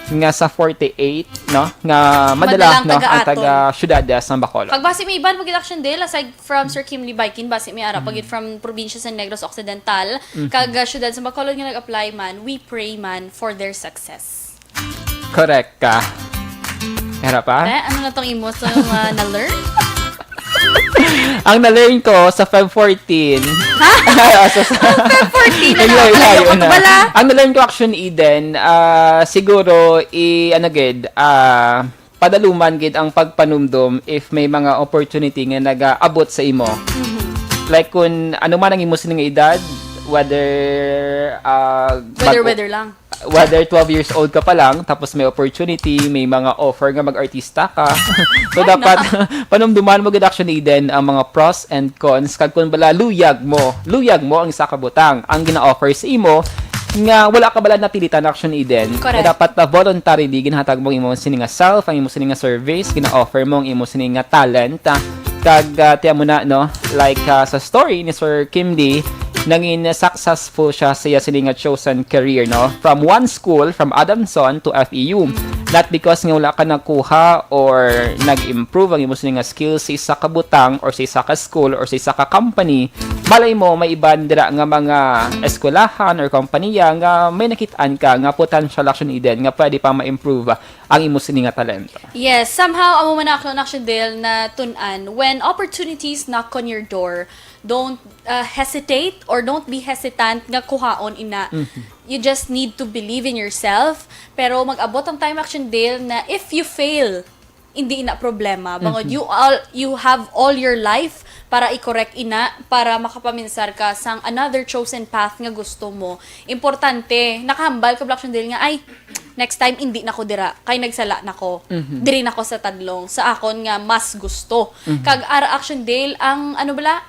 nga sa 48 no nga madala no ang taga syudad sa Bacolod. Pag basi may iban pagit action del aside from Sir Kimli Baikin, basi may ara pagit from probinsya sa Negros Occidental kag syudad sa Bacolod nga nag-apply man, we pray man for their success. Correct ka. Era pa? Ano na tong imo so na-learn? Ang na-learn ko sa 514. Ha? 514 na bala. Ang na-learn ko Action Eden, siguro padaluman gid ang pagpanumdum if may mga opportunity nga nag-abot sa imo. Like kung ano man ang imo sining edad, whether lang. Whether 12 years old ka pa lang, tapos may opportunity, may mga offer nga mag-artista ka. So, dapat panumduman mo gid Action Eden ang mga pros and cons. Kag kung bala, luyag mo ang isa ka butang. Ang gina-offer sa imo, nga wala ka bala napilitan Action Eden. Correct. Dapat voluntarily, ginhatag mo ang imo sininga self, ang imo sininga service, gina-offer mo ang imo sininga talent. Kag, tiyan mo na, no? Like sa story ni Sir Kimli, nangin successful siya sa sininga chosen career, no? From one school, from Adamson to FEU. Not because nga wala ka nakuha or nag-improve ang imo sininga skills sa isa ka butang or sa isa ka school or sa isa ka company. Malay mo, may iban dira nga mga eskwelahan or kompanya nga may nakitaan ka nga potential Action Eden nga pwede pa ma-improve ang imo sininga talento. Yes, somehow amo man action del na tun-an when opportunities knock on your door, don't hesitate or don't be hesitant nga kuhaon ina. You just need to believe in yourself. Pero mag-abot ang time Action Dale na if you fail, hindi ina problema. Bangod, you have all your life para i-correct ina, para makapaminsar ka sang another chosen path nga gusto mo. Importante, nakahambal ka Action Dale nga, ay, next time, hindi na ko dira. Kay nagsala na ko. Diri na ko sa tadlong. Sa akon nga, mas gusto. Kag ara Action Dale, ang,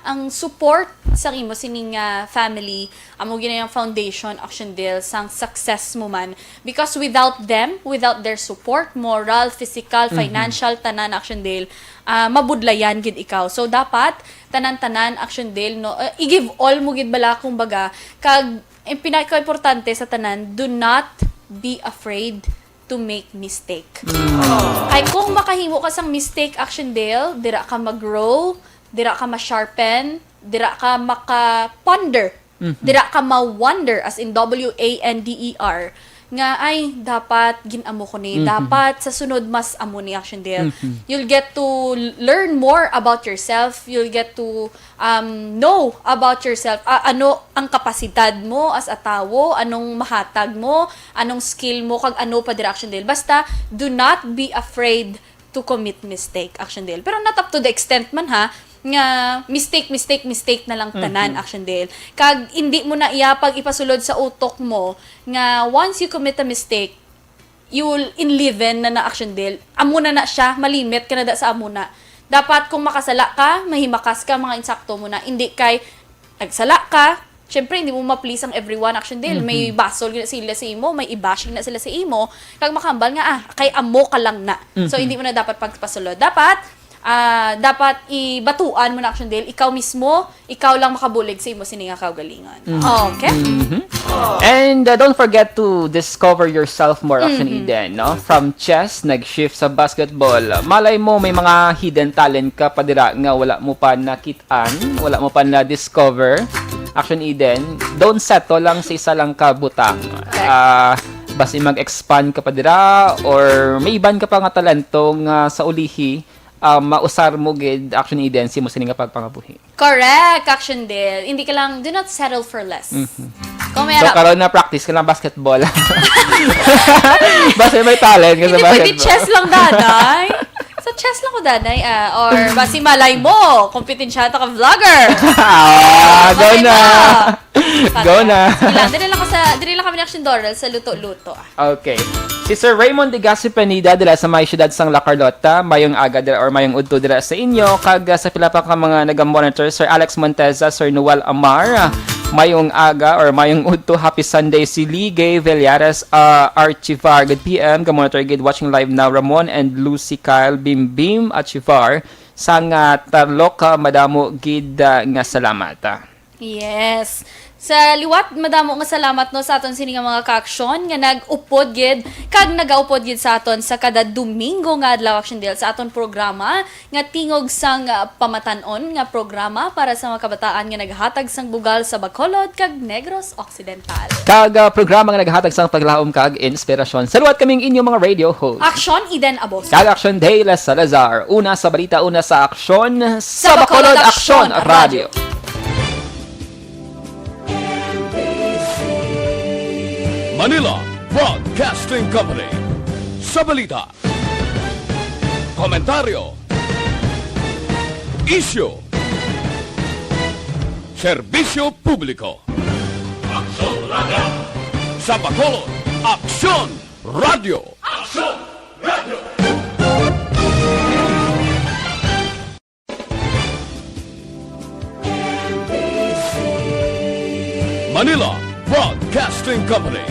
ang support sa imo sining family, amo ginayang foundation, Action Dale, sang success mo man. Because without them, without their support, moral, physical, financial, tanan, Action Dale, mabudlayan gid ikaw. So, dapat, tanan-tanan, Action Dale, no, i-give all mo gid bala, kumbaga, kag, pinaka-importante sa tanan, do not be afraid to make mistake. Ay kung makahimo ka sang mistake, Action Dale, dira ka mag-grow, dira ka ma-sharpen, dira ka maka-ponder, dira ka ma-wonder, as in W-A-N-D-E-R, nga ay dapat ginamo ko ni, dapat sa sunod mas amo ni Action Dale. You'll get to learn more about yourself, you'll get to know about yourself, ano ang kapasidad mo as a tao, anong mahatag mo, anong skill mo, kag ano pa dira Action Dale. Basta do not be afraid to commit mistake, Action Dale. Pero not up to the extent man ha, nga mistake na lang tanan, Action Dale. Kag hindi mo na iyapag ipasulod sa utok mo nga once you commit a mistake, you will inliven na Action Dale. Amuna na siya, malimit ka na da sa amuna. Dapat kung makasala ka, mahimakas ka, mga insakto mo na. Hindi kay nagsala ka, syempre hindi mo ma-please ang everyone, Action Dale. May basol na sila sa imo, may i-bashing na sila sa imo. Kag makambal nga, kay amo ka lang na. So hindi mo na dapat pagpasulod. Dapat ibatuan mo na Action Dale, ikaw mismo, ikaw lang makabulig sa imo sininga kaugalingan. Okay? And don't forget to discover yourself more, Action Eden, no? From chess, nag-shift sa basketball. Malay mo, may mga hidden talent ka pa dira nga wala mo pa nakitaan, wala mo pa na-discover. Action Eden, don't settle lang sa isa lang ka butang. Basta mag-expand ka pa dira, or may iban ka pa nga talentong sa ulihi, mausar mo gid Action Eden si mo sining nga pagpangabuhi. Correct, Action Dale. Hindi ka lang, do not settle for less. Kung may so, karoon na practice ka lang basketball. Basta may talent ka sa basketball. Hindi pwede chess lang, Daday. Sa chess lang ko, Daday. Or basi malay mo, kompetensya ka vlogger. Go na. Go na. Dili lang kami Action Doral sa luto-luto. Okay. Si Sir Raymond de Gasipanida dila sa may siyudad sang La Carlota, mayong aga dira or mayong udto dira sa inyo, kag sa pila pa ka mga naga-monitor, Sir Alex Monteza, Sir Noel Amar, mayong aga or mayong udto, happy Sunday si Ligay Villares, Archivar, good PM, ga-monitor gid watching live now, Ramon and Lucy Kyle Bimbim Archivar, sang Tarloca, madamo gid nga salamat. Yes. Sa liwat, madamo nga salamat no sa aton sini nga mga ka-aksyon nga nag-upod gid kag nagaupod gid sa aton sa kada Domingo nga adlaw, Action Dale, sa aton programa nga tingog sang pamatan-on nga programa para sa mga kabataan nga naghatag sang bugal sa Bacolod kag Negros Occidental. Kag programa nga naghatag sang paglaom kag inspirasyon. Sa liwat kaming inyong mga radio host. Action Eden Abos. Kag Action Dale Salazar. Una sa balita, una sa aksyon sa Bacolod Action Radio. Manila Broadcasting Company. Sa balita, komentaryo, isyu, serbisyo publiko. Aksyon Radio. Sa Bacolod, Aksyon Radio. Aksyon Radio. Manila Broadcasting Company.